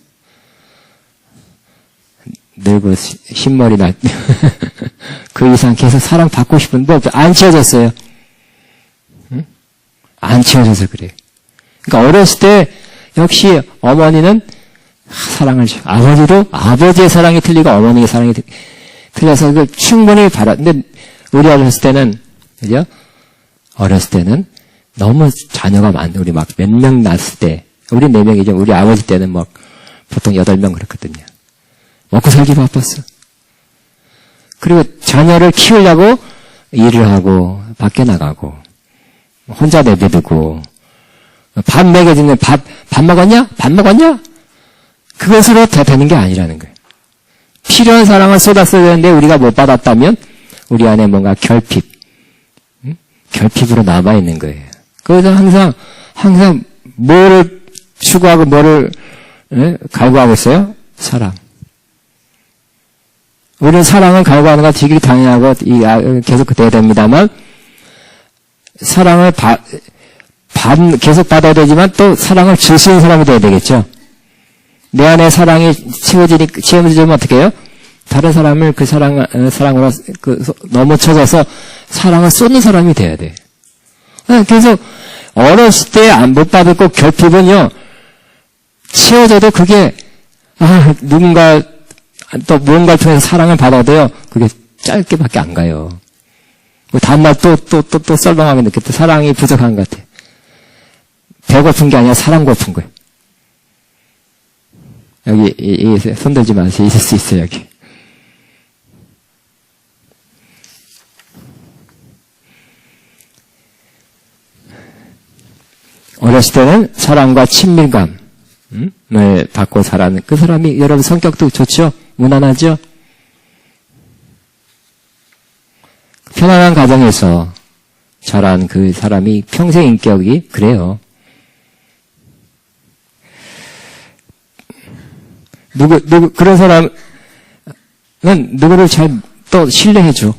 늙고 흰머리 날 때. 그 이상 계속 사랑받고 싶은데 안 채워졌어요. 응? 안 채워져서 그래요. 그러니까 어렸을 때 역시 어머니는 사랑을 줘. 아버지도 아버지의 사랑이 틀리고 어머니의 사랑이 틀려서 그걸 충분히 근데 우리 어렸을 때는, 그죠? 어렸을 때는 너무 자녀가 우리 막 몇 명 낳았을 때, 우리 4명이죠. 우리 아버지 때는 막 보통 8명 그랬거든요. 먹고 살기 바빴어. 그리고 자녀를 키우려고 일을 하고, 밖에 나가고, 혼자 내버리고, 밥 먹여주는 밥 먹었냐? 그것으로 다 되는 게 아니라는 거예요. 필요한 사랑을 쏟았어야 되는데 우리가 못 받았다면 우리 안에 뭔가 결핍으로 남아있는 거예요. 그래서 항상 뭐를 추구하고 뭐를 갈구하고 있어요? 사랑. 우리는 사랑을 갈구하는 건 되게 당연하고 계속 돼야 됩니다만 사랑을 계속 받아야 되지만 또 사랑을 줄 수 있는 사람이 돼야 되겠죠. 내 안에 사랑이 채워지면 어떻게 해요? 다른 사람을 그 사랑으로 너무 쳐져서 사랑을 쏟는 사람이 돼야 돼. 그래서 어렸을 때 못 받을 꼭 결핍은요, 채워져도 그게, 누군가, 또 무언가를 통해서 사랑을 받아도요, 그게 짧게밖에 안 가요. 다음날 또 썰렁하게 느꼈대. 사랑이 부족한 것 같아. 배고픈 게 아니라 사랑 고픈 거예요. 여기 손들지 마세요. 있을 수 있어요, 여기. 어렸을 때는 사랑과 친밀감을 받고 살아는 그 사람이, 여러분 성격도 좋죠? 무난하죠? 편안한 가정에서 자란 그 사람이 평생 인격이 그래요. 그런 사람은 누구를 또 신뢰해줘.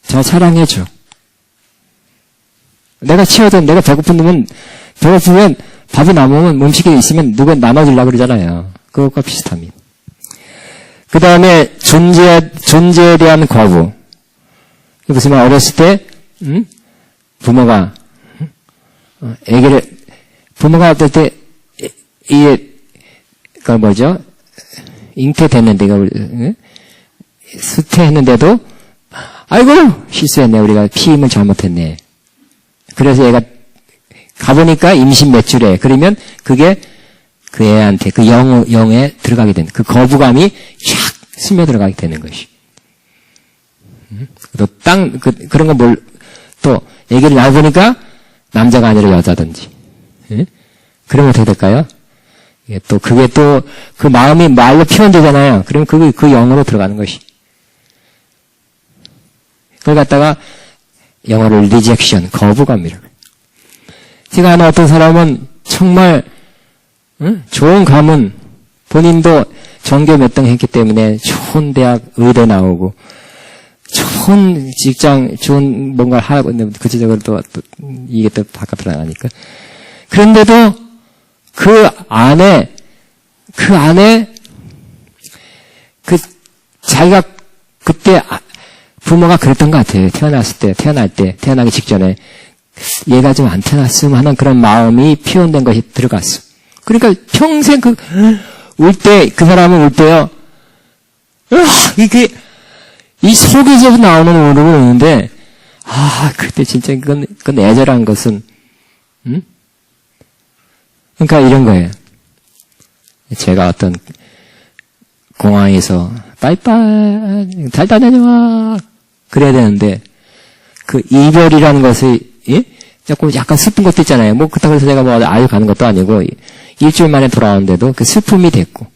잘 사랑해줘. 내가 배고프면 밥이 남으면 음식이 있으면 누구 나눠주려고 그러잖아요. 그것과 비슷합니다. 그 다음에 존재에 대한 거부. 무슨 말, 어렸을 때, 부모가 어떨 때, 잉태됐는데, 수태했는데도, 아이고, 실수했네. 우리가 피임을 잘못했네. 그래서 얘가 가보니까 임신 몇 주래. 그러면 그게 그 애한테, 그 영에 들어가게 되는, 그 거부감이 쫙 스며들어가게 되는 것이. 또 그런 거 또 얘기를 나눠보니까 남자가 아니라 여자든지. 그러면 어떻게 될까요? 그게 또 그 마음이 말로 표현되잖아요. 그러면 그 영으로 들어가는 것이. 그걸 갖다가 영어로 rejection, 거부감이라고. 제가 아는 어떤 사람은 정말 좋은 가문, 본인도 전교 몇 등 했기 때문에 좋은 대학 의대 나오고 좋은 직장, 좋은 뭔가를 하고 있는데 구체적으로 또 이게 또 바깥으로 나가니까. 그런데도 그 안에 자기가 그때 부모가 그랬던 것 같아요. 태어나기 직전에 얘가 좀 안 태어났으면 하는 그런 마음이 피원된 것이 들어갔어. 그러니까 평생 그 사람은 울 때요. 이게 이 속에서 나오는 울음은 우는데 그때 진짜 그건 애절한 것은 그러니까 이런 거예요. 제가 어떤 공항에서 빠이빠이 잘 다녀와 그래야 되는데 그 이별이라는 것이 조금 약간 슬픈 것도 있잖아요. 뭐 그렇다고 해서 제가 뭐 아유 가는 것도 아니고 일주일 만에 돌아오는데도 그 슬픔이 됐고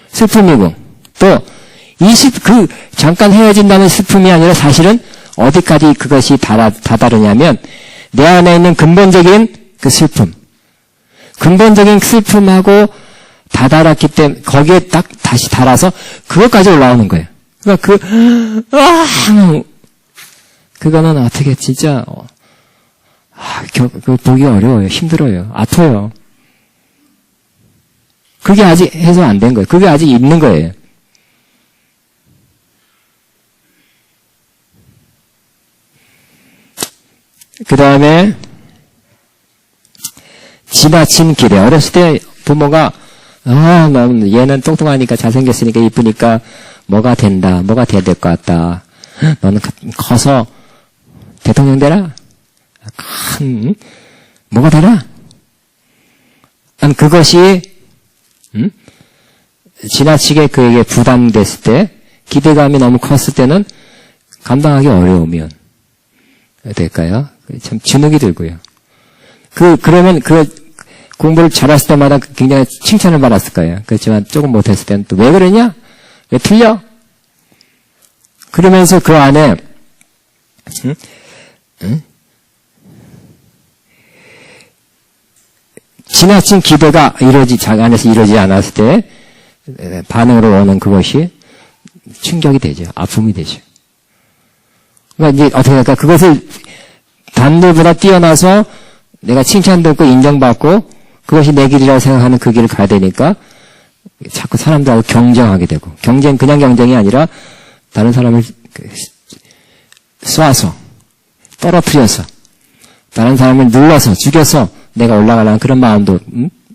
슬픔이고 또 잠깐 헤어진다는 슬픔이 아니라 사실은 어디까지 그것이 다다르냐면 내 안에 있는 근본적인 그 슬픔. 근본적인 슬픔하고 다다랐기 때문에 거기에 딱 다시 달아서 그것까지 올라오는 거예요. 그러니까 그거는 어떻게 진짜 보기 어려워요. 힘들어요. 아파요. 그게 아직 해소 안 된 거예요. 그게 아직 있는 거예요. 그 다음에 지나친 기대. 어렸을 때 부모가 너무 얘는 똑똑하니까 잘생겼으니까 이쁘니까 뭐가 된다. 뭐가 돼야 될 것 같다. 너는 커서 대통령 되라. 뭐가 되라. 난 그것이 지나치게 그에게 부담됐을 때 기대감이 너무 컸을 때는 감당하기 어려우면 될까요? 참 주눅이 들고요. 그러면 공부를 잘했을 때마다 굉장히 칭찬을 받았을 거예요. 그렇지만 조금 못했을 때는 또 왜 그러냐? 왜 틀려? 그러면서 그 안에 지나친 기대가 자기 안에서 이루어지지 않았을 때 반응으로 오는 그것이 충격이 되죠. 아픔이 되죠. 그러니까 이제 어떻게 할까? 그것을 단도보다 뛰어나서 내가 칭찬받고 인정받고 그것이 내 길이라고 생각하는 그 길을 가야 되니까 자꾸 사람들하고 경쟁하게 되고 그냥 경쟁이 아니라 다른 사람을 쏴서 떨어뜨려서 다른 사람을 눌러서 죽여서 내가 올라가려는 그런 마음도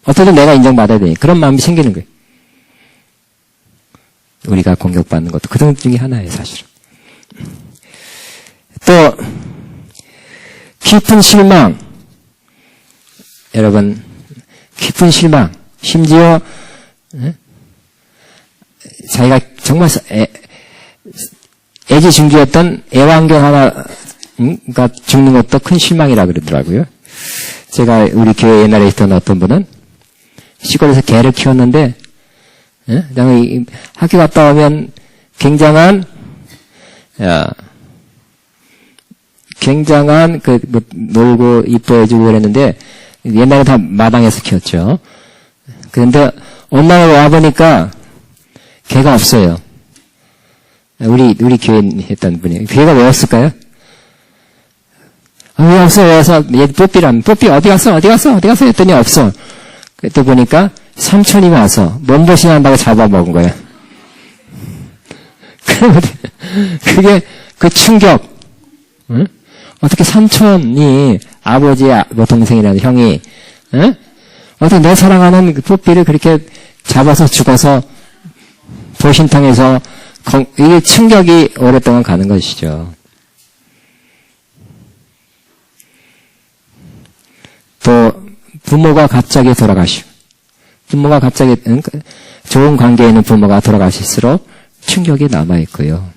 어떻게든 내가 인정받아야 되니 그런 마음이 생기는 거예요. 우리가 공격받는 것도 그 중에 하나예요. 사실은. 또 깊은 실망. 여러분 깊은 실망. 심지어 자기가 정말 애지중지였던 애완견 하나가 죽는 것도 큰 실망이라 그러더라고요. 제가 우리 교회 옛날에 있던 어떤 분은 시골에서 개를 키웠는데 학교 갔다 오면 굉장한 놀고 이뻐해주고 그랬는데 옛날에 다 마당에서 키웠죠. 그런데 어느 날 와보니까 개가 없어요. 우리 교회 했던 분이. 개가 왜 없을까요? 왜 없어? 얘 뽀삐 어디 갔어? 했더니 없어. 그때 보니까 삼촌이 와서 몸보신 한다고 잡아먹은 거야. 그게 그 충격. 응? 어떻게 삼촌이 아버지, 동생이라는 형이, 응? 어떻게 내 사랑하는 그 뽀삐를 그렇게 잡아서 죽어서 보신탕에서 이게 충격이 오랫동안 가는 것이죠. 또 부모가 갑자기 돌아가시고 부모가 갑자기 좋은 관계에 있는 부모가 돌아가실수록 충격이 남아있고요.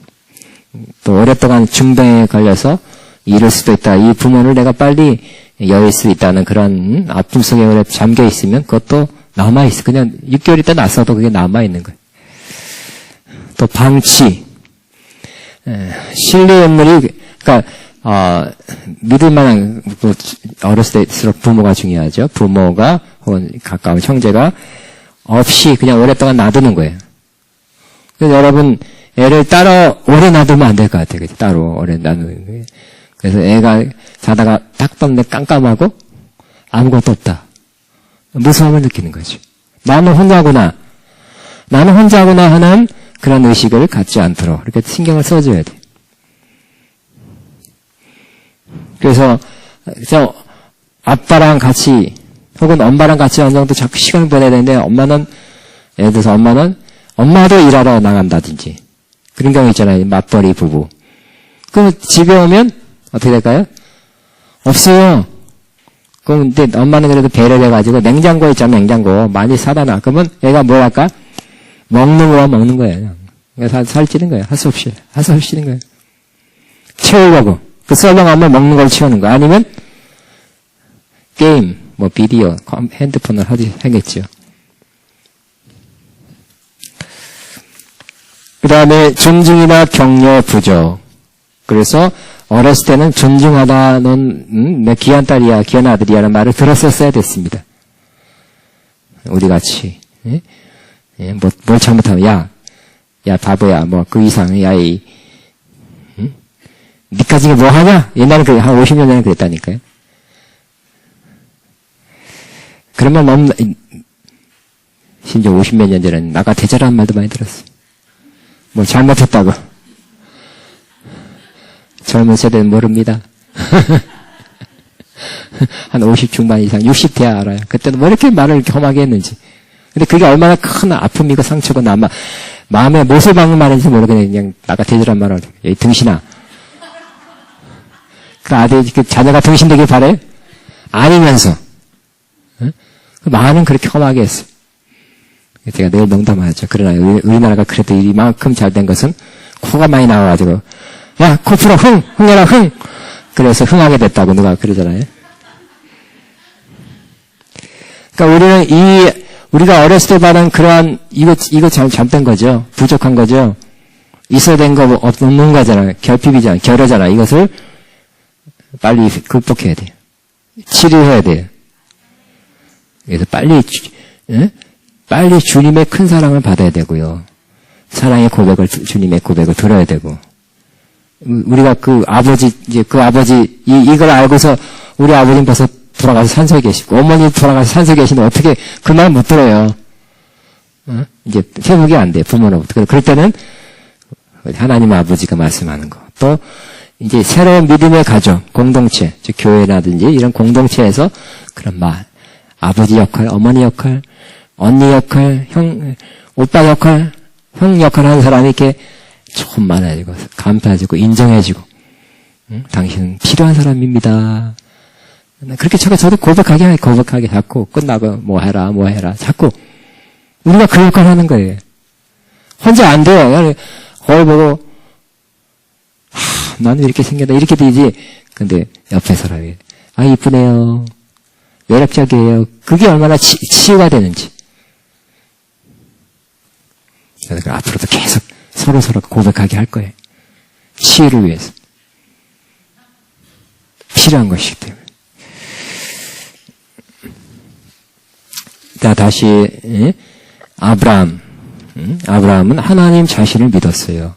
또 오랫동안 중병에 걸려서 이럴 수도 있다. 이 부모를 내가 빨리 여일 수 있다는 그런 아픔 속에 오래 잠겨 있으면 그것도 남아있어. 그냥 6개월 있다 났어도 그게 남아있는 거예요. 또 방치. 신뢰 인물이, 그러니까 믿을 만한, 어렸을 때일수록 부모가 중요하죠. 부모가, 혹은 가까운 형제가 없이 그냥 오랫동안 놔두는 거예요. 그래서 여러분, 애를 따로 오래 놔두면 안 될 것 같아요. 그죠? 따로 오래 놔두는 거예요. 그래서 애가 자다가 딱 떴는데 깜깜하고 아무것도 없다. 무서움을 느끼는 거죠. 나는 혼자구나 하는 그런 의식을 갖지 않도록 이렇게 신경을 써줘야 돼. 그래서 아빠랑 같이 혹은 엄마랑 같이 어느 정도 자꾸 시간을 보내야 되는데 예를 들어서 엄마는 엄마도 일하러 나간다든지 그런 경우 있잖아요. 맞벌이 부부. 그럼 집에 오면 어떻게 될까요? 없어요. 그럼 근데 엄마는 그래도 배려를 해가지고 냉장고에 있잖아. 냉장고 많이 사다 놔. 그러면 애가 뭘 할까? 먹는 거예요. 그냥 살찌는 거예요. 할 수 없이 쉬는 거예요. 채우려고. 그 썰렁하면 먹는 걸 채우는 거. 아니면 게임, 비디오, 핸드폰을 하겠죠. 그 다음에 존중이나 격려, 부족. 그래서 어렸을 때는 존중하다, 넌 내 귀한 딸이야, 귀한 아들이야라는 말을 들었었어야 됐습니다. 우리 같이. 뭘 잘못하면, 야, 바보야, 그 이상, 니까지 뭐 하냐? 옛날에 한 50년 전에 그랬다니까요. 그러면 심지어 50몇 년 전에는 나가 대자라는 말도 많이 들었어. 뭘 잘못했다고. 젊은 세대는 모릅니다. 한 50 중반 이상, 60대야 알아요. 그때는 왜 이렇게 말을 이렇게 험하게 했는지. 근데 그게 얼마나 큰 아픔이고 상처고 마음에 못을 박는 말인지 모르겠네. 그냥 나가 대자라는 말을 해. 등신아. 그 아들이, 자녀가 등신되길 바래? 아니면서. 그 말은 그렇게 험하게 했어. 제가 늘 농담하죠. 그러나 우리나라가 그래도 이만큼 잘 된 것은 코가 많이 나와가지고, 야, 코 풀어, 흥해라, 흥! 그래서 흥하게 됐다고 누가 그러잖아요. 그러니까 우리가 어렸을 때 받은 그러한, 이거 잘못된 거죠. 부족한 거죠. 있어야 된 거 없는 거잖아요. 결핍이잖아요. 결여잖아요. 이것을 빨리 극복해야 돼요. 치료해야 돼요. 그래서 빨리 주님의 큰 사랑을 받아야 되고요. 사랑의 주님의 고백을 들어야 되고. 우리가 이걸 알고서 우리 아버지는 벌써 돌아가서 산소에 계시고, 어머니 돌아가서 산소에 계시는데 어떻게 그 말 못 들어요. 이제 회복이 안 돼, 부모로부터. 그럴 때는 하나님 아버지가 말씀하는 거. 또, 이제 새로운 믿음의 가족, 공동체, 즉 교회라든지 이런 공동체에서 그런 아버지 역할, 어머니 역할, 언니 역할, 오빠 역할, 형 역할 하는 사람이 이렇게 조금 많아지고, 감사해지고, 인정해지고, 당신은 필요한 사람입니다. 그렇게 저도 고백하게 자꾸 끝나고 뭐 해라. 자꾸 우리가 그 역할을 하는 거예요. 혼자 안 돼요. 거울 보고 나는 이렇게 생겼다 이렇게 되지. 근데 옆에 사람이 이쁘네요. 매력적이에요. 그게 얼마나 치유가 되는지. 그래서 앞으로도 계속 서로 고백하게 할 거예요. 치유를 위해서. 필요한 것이기 때문에. 자, 다시 아브라함은 하나님 자신을 믿었어요.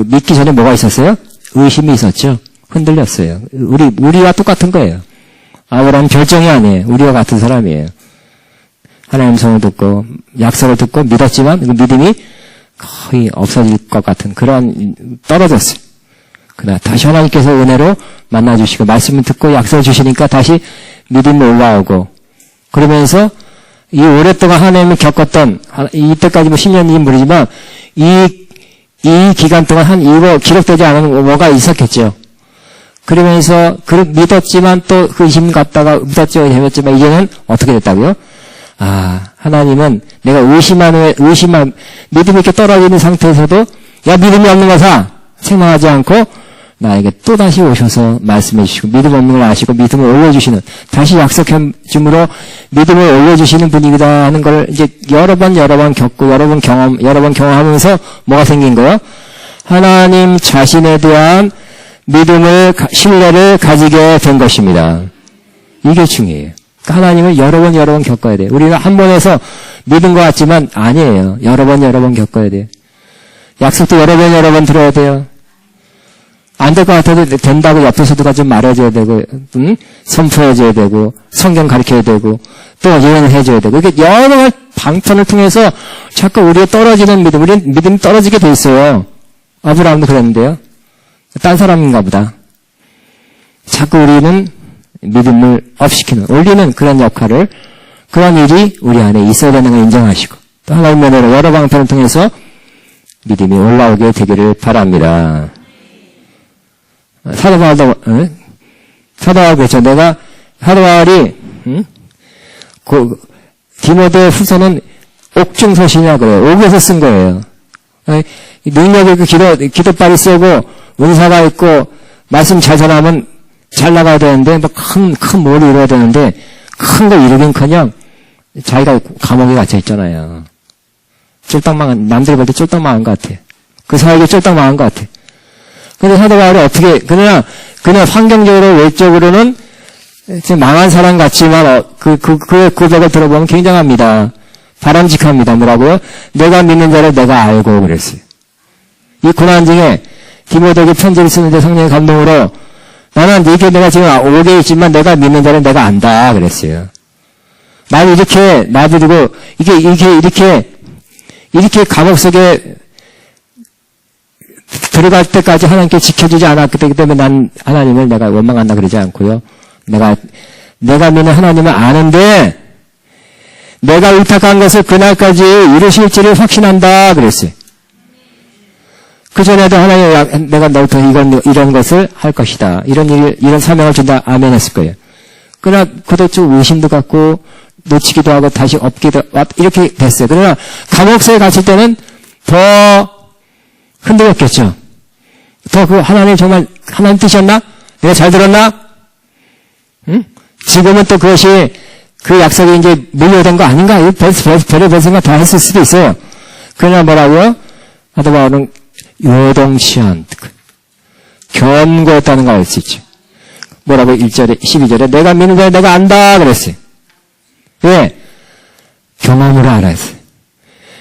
믿기 전에 뭐가 있었어요? 의심이 있었죠. 흔들렸어요. 우리와 똑같은 거예요. 아브라함 결정이 아니에요. 우리와 같은 사람이에요. 하나님 성을 듣고 약속을 듣고 믿었지만 그 믿음이 거의 없어질 것 같은 그런 떨어졌어요. 그러나 다시 하나님께서 은혜로 만나주시고 말씀을 듣고 약속을 주시니까 다시 믿음이 올라오고 그러면서 이 오랫동안 하나님을 겪었던 이때까지 10년인지 모르지만 이 기간 동안 이거 기록되지 않은 뭐가 있었겠죠. 그러면서 믿었지만 또 그 의심 갖다가 믿었죠 되었지만 이제는 어떻게 됐다고요? 하나님은 내가 의심한 믿음이 이렇게 떨어지는 상태에서도 야 믿음이 없는 거사 책망하지 않고 나에게 또다시 오셔서 말씀해 주시고 믿음 없는 걸 아시고 믿음을 올려주시는 다시 약속해 줌으로 믿음을 올려주시는 분이다 하는 걸 이제 여러 번 겪고 여러 번 경험하면서 뭐가 생긴 거예요? 하나님 자신에 대한 신뢰를 가지게 된 것입니다. 이게 중요해요. 그러니까 하나님을 여러 번 겪어야 돼요. 우리가 한 번에서 믿은 것 같지만 아니에요. 여러 번 겪어야 돼요. 약속도 여러 번 들어야 돼요. 안 될 것 같아도 된다고 옆에서 누가 좀 말해줘야 되고, 선포해줘야 되고, 성경 가르쳐야 되고, 또 예언을 해줘야 되고, 이게 여러 방편을 통해서 자꾸 우리의 떨어지는 믿음, 우리 믿음이 떨어지게 돼 있어요. 아브라함도 그랬는데요. 딴 사람인가 보다. 자꾸 우리는 믿음을 업시키는, 올리는 그런 역할을, 그런 일이 우리 안에 있어야 되는 걸 인정하시고, 또 하나님의 은혜로 여러 방편을 통해서 믿음이 올라오게 되기를 바랍니다. 사도 바울도, 사도 바울 그렇죠. 사도 바울이, 디모데 후서는 옥중서신이라 그래요. 옥에서 쓴 거예요. 능력이 기도빨이 세고, 은사가 있고, 말씀 잘 전하면 잘 나가야 되는데, 큰 뭐를 이루어야 되는데, 큰 거 이루긴커녕, 자기가 감옥에 갇혀 있잖아요. 남들이 볼 때 쫄딱 망한 것 같아. 그 사회에 쫄딱 망한 것 같아. 근데 사도 바울이 그냥 환경적으로, 외적으로는 지금 망한 사람 같지만, 그의 고백을 들어보면 굉장합니다. 바람직합니다. 뭐라고요? 내가 믿는 자를 내가 알고 그랬어요. 이 고난 중에 디모데에게 편지를 쓰는데 성령의 감동으로 나는 이게 내가 지금 오게 있지만 내가 믿는 자를 내가 안다 그랬어요. 나를 이렇게 놔두고 이렇게 감옥 속에 들어갈 때까지 하나님께 지켜주지 않았기 때문에 난 하나님을 내가 원망한다 그러지 않고요. 내가 믿는 하나님을 아는데 내가 의탁한 것을 그날까지 이루실지를 확신한다 그랬어요. 그전에도 하나님 내가 너부터 이런 것을 할 것이다. 이런 사명을 준다. 아멘 했을 거예요. 그러나 그도 좀 의심도 갖고 놓치기도 하고 다시 업기도 이렇게 됐어요. 그러나 감옥소에 갇힐 때는 더 흔들렸겠죠. 더 하나님 정말 하나님 뜻이었나? 내가 잘 들었나? 응? 지금은 또 그것이 그 약속이 이제 물려된 거 아닌가? 별의 생각 다 했을 수도 있어요. 그러나 뭐라고요? 사도 바울은 요동치 않고 견고했다는 걸 알 수 있죠. 뭐라고 1절에 12절에 내가 믿는 자를 내가 안다 그랬어요. 왜? 경험으로 알았어요.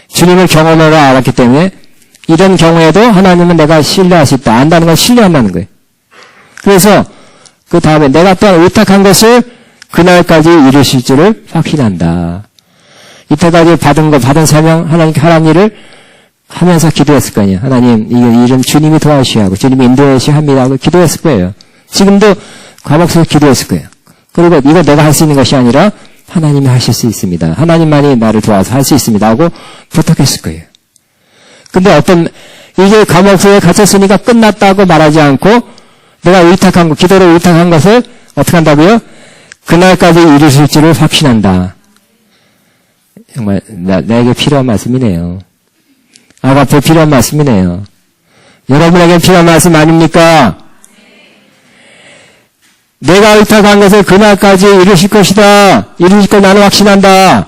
주님을 경험으로 알았기 때문에 이런 경우에도 하나님은 내가 신뢰할 수 있다. 안다는 걸 신뢰한다는 거예요. 그래서 그 다음에 내가 또한 의탁한 것을 그날까지 이루실 줄을 확신한다. 이때까지 받은 사명, 하나님께 하라는 일을 하면서 기도했을 거 아니에요. 하나님, 이 일은 주님이 도와주셔야 하고, 주님이 인도하셔야 합니다 하고 기도했을 거예요. 지금도 감옥에서 기도했을 거예요. 그리고 이거 내가 할 수 있는 것이 아니라 하나님이 하실 수 있습니다. 하나님만이 나를 도와서 할 수 있습니다 하고 부탁했을 거예요. 근데 이게 감옥에 갇혔으니까 끝났다고 말하지 않고 내가 기도로 의탁한 것을 어떻게 한다고요? 그날까지 이루실 줄을 확신한다. 정말 나에게 필요한 말씀이네요. 앞에 필요한 말씀이네요. 여러분에게 필요한 말씀 아닙니까? 내가 의탁한 것을 그날까지 이루실 것이다. 이루실 걸 나는 확신한다.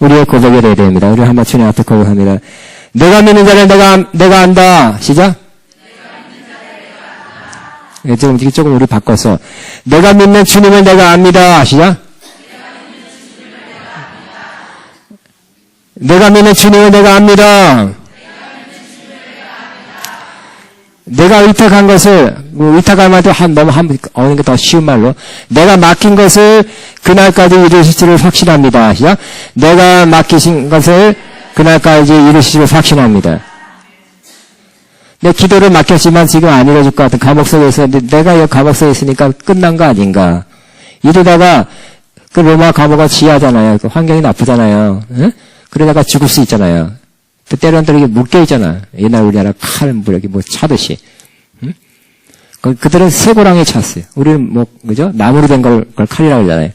우리의 고백이 되어야 됩니다. 우리 한번 주님 앞에 고백합니다. 내가 믿는 자를 내가 안다. 시작. 조금 우리 바꿔서 내가 믿는 주님을 내가 압니다. 시작. 내가 믿는 주님을 내가 압니다. 내가 의탁한 것을, 의탁할 말도 어느 게 더 쉬운 말로, 내가 맡긴 것을 그날까지 이루실 줄을 확신합니다. 시작. 내가 맡기신 것을 그날까지 이루실 줄을 확신합니다. 내 기도를 맡겼지만 지금 안 이루어질 것 같은 감옥 속에 있었는데 내가 이 감옥 속에 있으니까 끝난 거 아닌가. 이러다가 그 로마 감옥은 지하잖아요. 그 환경이 나쁘잖아요. 응? 그러다가 죽을 수 있잖아요. 또 때로는 또 이렇게 묶여있잖아. 옛날 우리나라 칼, 이렇게 차듯이. 응? 그들은 쇠고랑에 찼어요. 우리는 그죠? 나무로 된 걸 칼이라고 그러잖아요.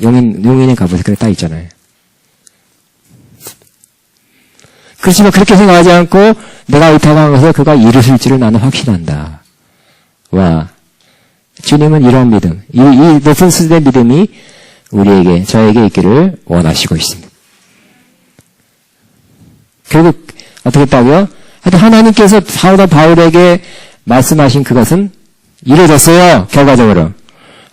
용인에 가보세요. 그래, 딱 있잖아요. 그렇지만 그렇게 생각하지 않고 내가 의탁한 것을 그가 이루실 줄을 나는 확신한다. 와. 주님은 이런 믿음, 이 높은 수준의 믿음이 저에게 있기를 원하시고 있습니다. 결국, 어떻게 했다고요? 하여튼 하나님께서 사도 바울에게 말씀하신 그것은 이루어졌어요. 결과적으로.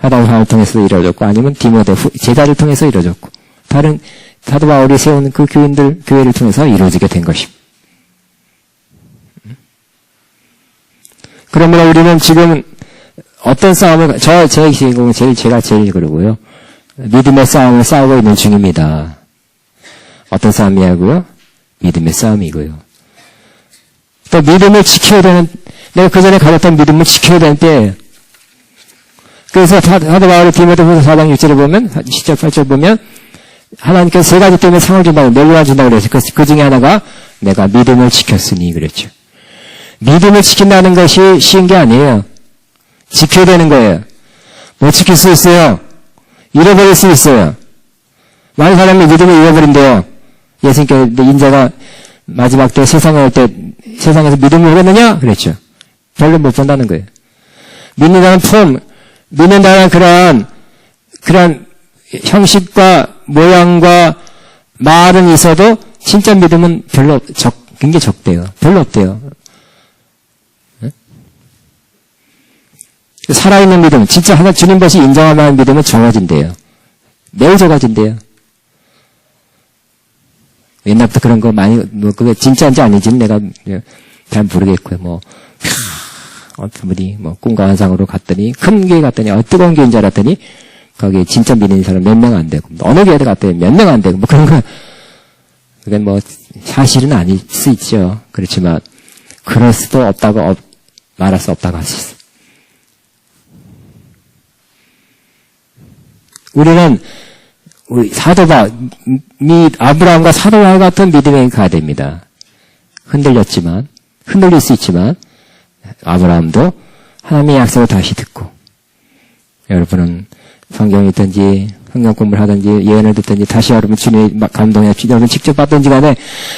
사도 바울을 통해서 이루어졌고 아니면 디모데 제자를 통해서 이루어졌고 다른 사도 바울이 세운 그 교회를 통해서 이루어지게 된 것입니다. 그러므로 우리는 지금 어떤 싸움을 제가 제일 그러고요. 믿음의 싸움을 싸우고 있는 중입니다. 어떤 싸움이냐고요? 믿음의 싸움이고요. 또 믿음을 지켜야 되는, 내가 그 전에 가졌던 믿음을 지켜야 되는 때예요. 그래서 사도 바울이 디모데후서 4장 6절에 보면, 10절 8절 보면 하나님께서 세 가지 때문에 상을 준다고, 멸류관 준다고 그랬어요. 그 중에 하나가 내가 믿음을 지켰으니 그랬죠. 믿음을 지킨다는 것이 쉬운 게 아니에요. 지켜야 되는 거예요. 못 지킬 수 있어요. 잃어버릴 수 있어요. 많은 사람이 믿음을 잃어버린대요. 예수님께서 인자가 마지막 때 세상에 올 때 세상에서 믿음을 보겠느냐? 그랬죠. 별로 못 본다는 거예요. 믿는다는 품, 믿는다는 그런 형식과 모양과 말은 있어도 진짜 믿음은 굉장히 적대요. 별로 없대요. 살아있는 믿음, 진짜 하나 주님 것이 인정할 만한 믿음은 적어진대요. 매우 적어진대요. 옛날부터 그런 거 많이, 그게 진짜인지 아닌지는 내가 잘 모르겠고요. 어떤 분이 꿈과 환상으로 갔더니, 큰 교회 갔더니, 뜨거운 교회인 줄 알았더니, 거기에 진짜 믿는 사람 몇 명 안 되고, 어느 교회에 갔더니 몇 명 안 되고, 그런 거, 그게 사실은 아닐 수 있죠. 그렇지만, 그럴 수도 없다고, 말할 수 없다고 할 수 있어요. 우리는 아브라함과 사도 바울 같은 믿음에 가야 됩니다. 흔들릴 수 있지만 아브라함도 하나님의 약속을 다시 듣고, 여러분은 성경을 읽든지 성경 공부를 하든지 예언을 듣든지 다시 여러분 주님의 감동에 여러분 직접 받든지 간에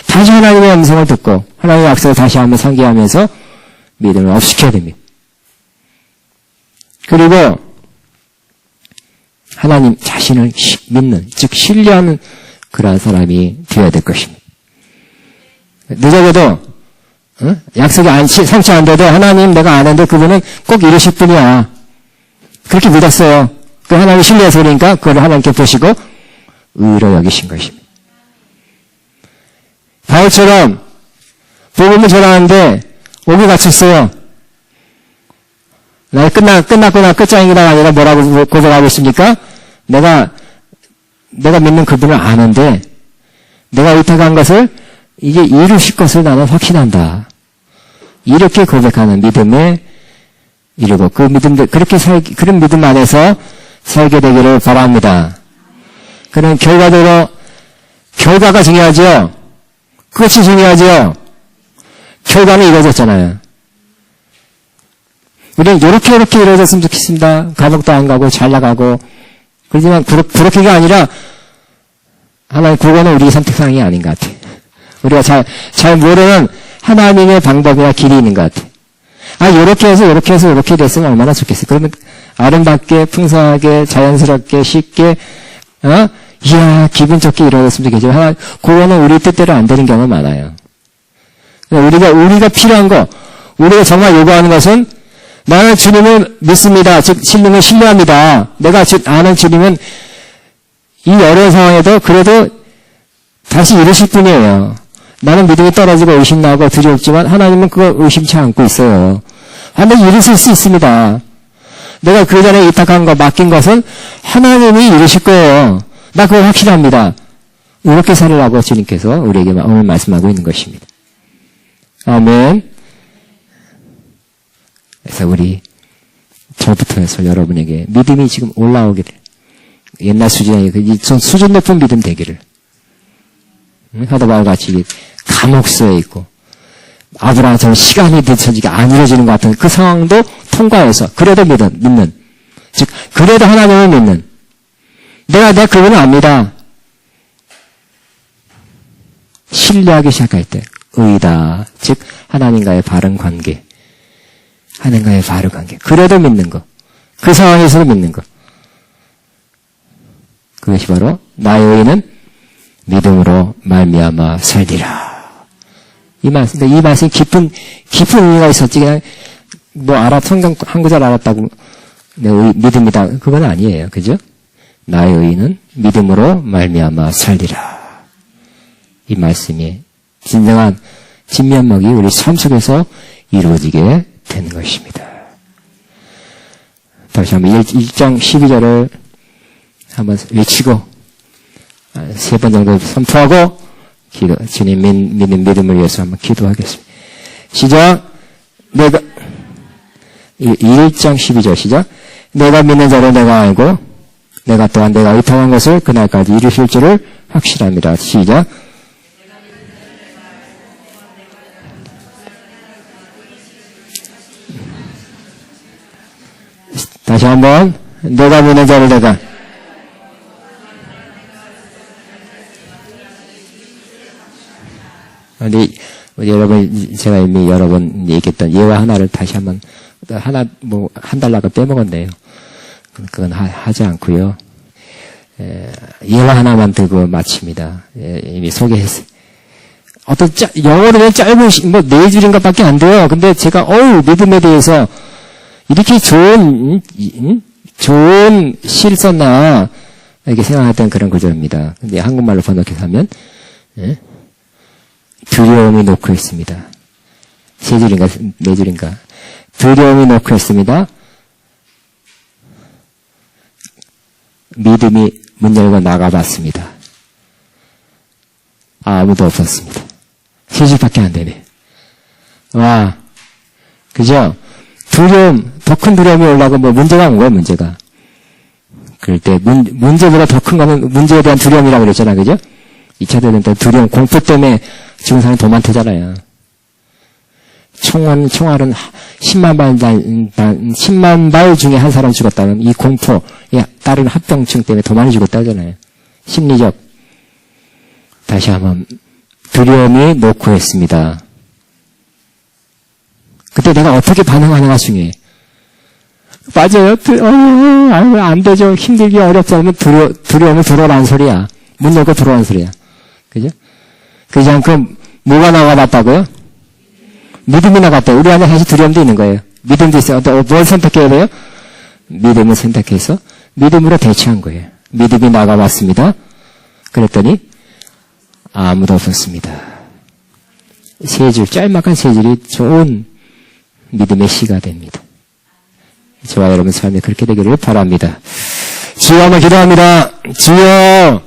다시 하나님의 음성을 듣고 하나님의 약속을 다시 한번 상기하면서 믿음을 업시켜야 됩니다. 그리고 하나님 자신을 믿는, 즉 신뢰하는 그러한 사람이 되어야 될 것입니다. 늦어도 약속이 성취 안 돼도 하나님 내가 아는데 그분은 꼭 이루실 분이야. 그렇게 믿었어요. 그 하나님 신뢰해서 그러니까 그걸 하나님께 보시고 의로 여기신 것입니다. 바울처럼 복음을 전하는데 옥에 갇혔어요. 나 끝났구나 끝장이구나 아니라 뭐라고 고백하고 있습니까? 내가 믿는 그분을 아는데 내가 의탁한 것을 이제 이루실 것을 나는 확신한다. 이렇게 고백하는 믿음에 이르고 그 믿음들 그런 믿음 안에서 살게 되기를 바랍니다. 그런 결과가 중요하죠. 끝이 중요하죠. 결과는 이루어졌잖아요. 우리는 이렇게 이루어졌으면 좋겠습니다. 감옥도 안 가고 잘 나가고 그렇지만 그렇게가 아니라 하나님 그거는 우리 선택사항이 아닌 것 같아요. 우리가 잘 모르는 하나님의 방법이나 길이 있는 것 같아요. 이렇게 해서 이렇게 됐으면 얼마나 좋겠어요. 그러면 아름답게 풍성하게 자연스럽게 쉽게 이야 기분 좋게 이루어졌으면 좋겠지만 그거는 우리 뜻대로 안 되는 경우가 많아요. 우리가 필요한 거 우리가 정말 요구하는 것은 나는 주님을 믿습니다. 즉 신령을 신뢰합니다. 내가 아는 주님은 이 어려운 상황에도 그래도 다시 이루실 분이에요. 나는 믿음이 떨어지고 의심나고 두렵지만 하나님은 그거 의심치 않고 있어요. 하나님 이루실 수 있습니다. 내가 그 전에 의탁한 거 맡긴 것은 하나님이 이루실 거예요. 나 그거 확실합니다. 이렇게 살으라고 주님께서 우리에게 오늘 말씀하고 있는 것입니다. 아멘. 그래서 저부터 해서 여러분에게 믿음이 지금 올라오기를, 옛날 수준이 수준 높은 믿음 되기를, 사도 바울 같이 감옥소에 있고 아브라함처럼 시간이 늦춰지게 안 이루어지는 것 같은 그 상황도 통과해서 그래도 믿는, 즉 그래도 하나님을 믿는, 내가 그분을 압니다. 신뢰하기 시작할 때 의다, 즉 하나님과의 바른 관계, 그래도 믿는 거, 그 상황에서도 믿는 거, 그것이 바로 나의 의는 믿음으로 말미암아 살리라. 이 말씀이 깊은 의미가 있었지. 그냥 뭐 성경 한 구절 알았다고 내 믿음이다. 그건 아니에요. 그죠? 나의 의는 믿음으로 말미암아 살리라. 이 말씀이 진정한 진면목이 우리 삶 속에서 이루어지게 되는 것입니다. 다시 한번 1장 12절을 한번 외치고 3번 정도 선포하고 주님 믿는 믿음을 위해서 한번 기도하겠습니다. 시작. 1장 12절 시작. 내가 믿는 자를 내가 알고 내가 또한 내가 의탁한 것을 그날까지 이루실 줄을 확실합니다. 시작. 다시 한번 내가 믿는 자를 내가 우리 여러분 제가 이미 여러 번 얘기했던 예화 하나를 다시 한번 한 달라고 빼먹었네요. 그건 하지 않고요. 예화 하나만 들고 마칩니다. 이미 소개했어요. 영어로는 짧은 4줄인 것밖에 안 돼요. 근데 제가 믿음에 대해서 이렇게 좋은 시를 썼나 이렇게 생각했던 그런 구절입니다. 근데 한국말로 번역해서 하면 두려움이 놓고 있습니다. 3줄인가 4줄인가. 두려움이 놓고 있습니다. 믿음이 문 열고 나가봤습니다. 아무도 없었습니다. 3줄밖에 안 되네. 와, 그죠? 두려움, 더 큰 두려움이 올라오고 문제가 온 거예요, 문제가. 그럴 때 문제보다 더 큰 거는 문제에 대한 두려움이라고 그랬잖아, 그죠? 2차 대전 때 두려움, 공포 때문에 죽은 사람이 더 많대잖아요. 총알은 10만 발 중에 한 사람 죽었다는 이 공포에 따른 합병증 때문에 더 많이 죽었다 하잖아요. 심리적. 다시 한번 두려움이 놓고 했습니다. 그때 내가 어떻게 반응하느냐 중요해. 맞아요. 안 되죠. 힘들기 어렵다 하면 두려움이 들어오라는 소리야. 문 열고 들어오는 소리야. 그죠? 그러지 않고 뭐가 나가봤다고요? 믿음이 나갔다. 우리 안에 사실 두려움도 있는 거예요. 믿음도 있어요. 뭘 선택해야 돼요? 믿음을 선택해서 믿음으로 대처한 거예요. 믿음이 나가봤습니다. 그랬더니 아무도 없었습니다. 3줄, 짤막한 3줄이 좋은 믿음의 시가 됩니다. 저와 여러분 삶에 그렇게 되기를 바랍니다. 주여 한번 기도합니다. 주여!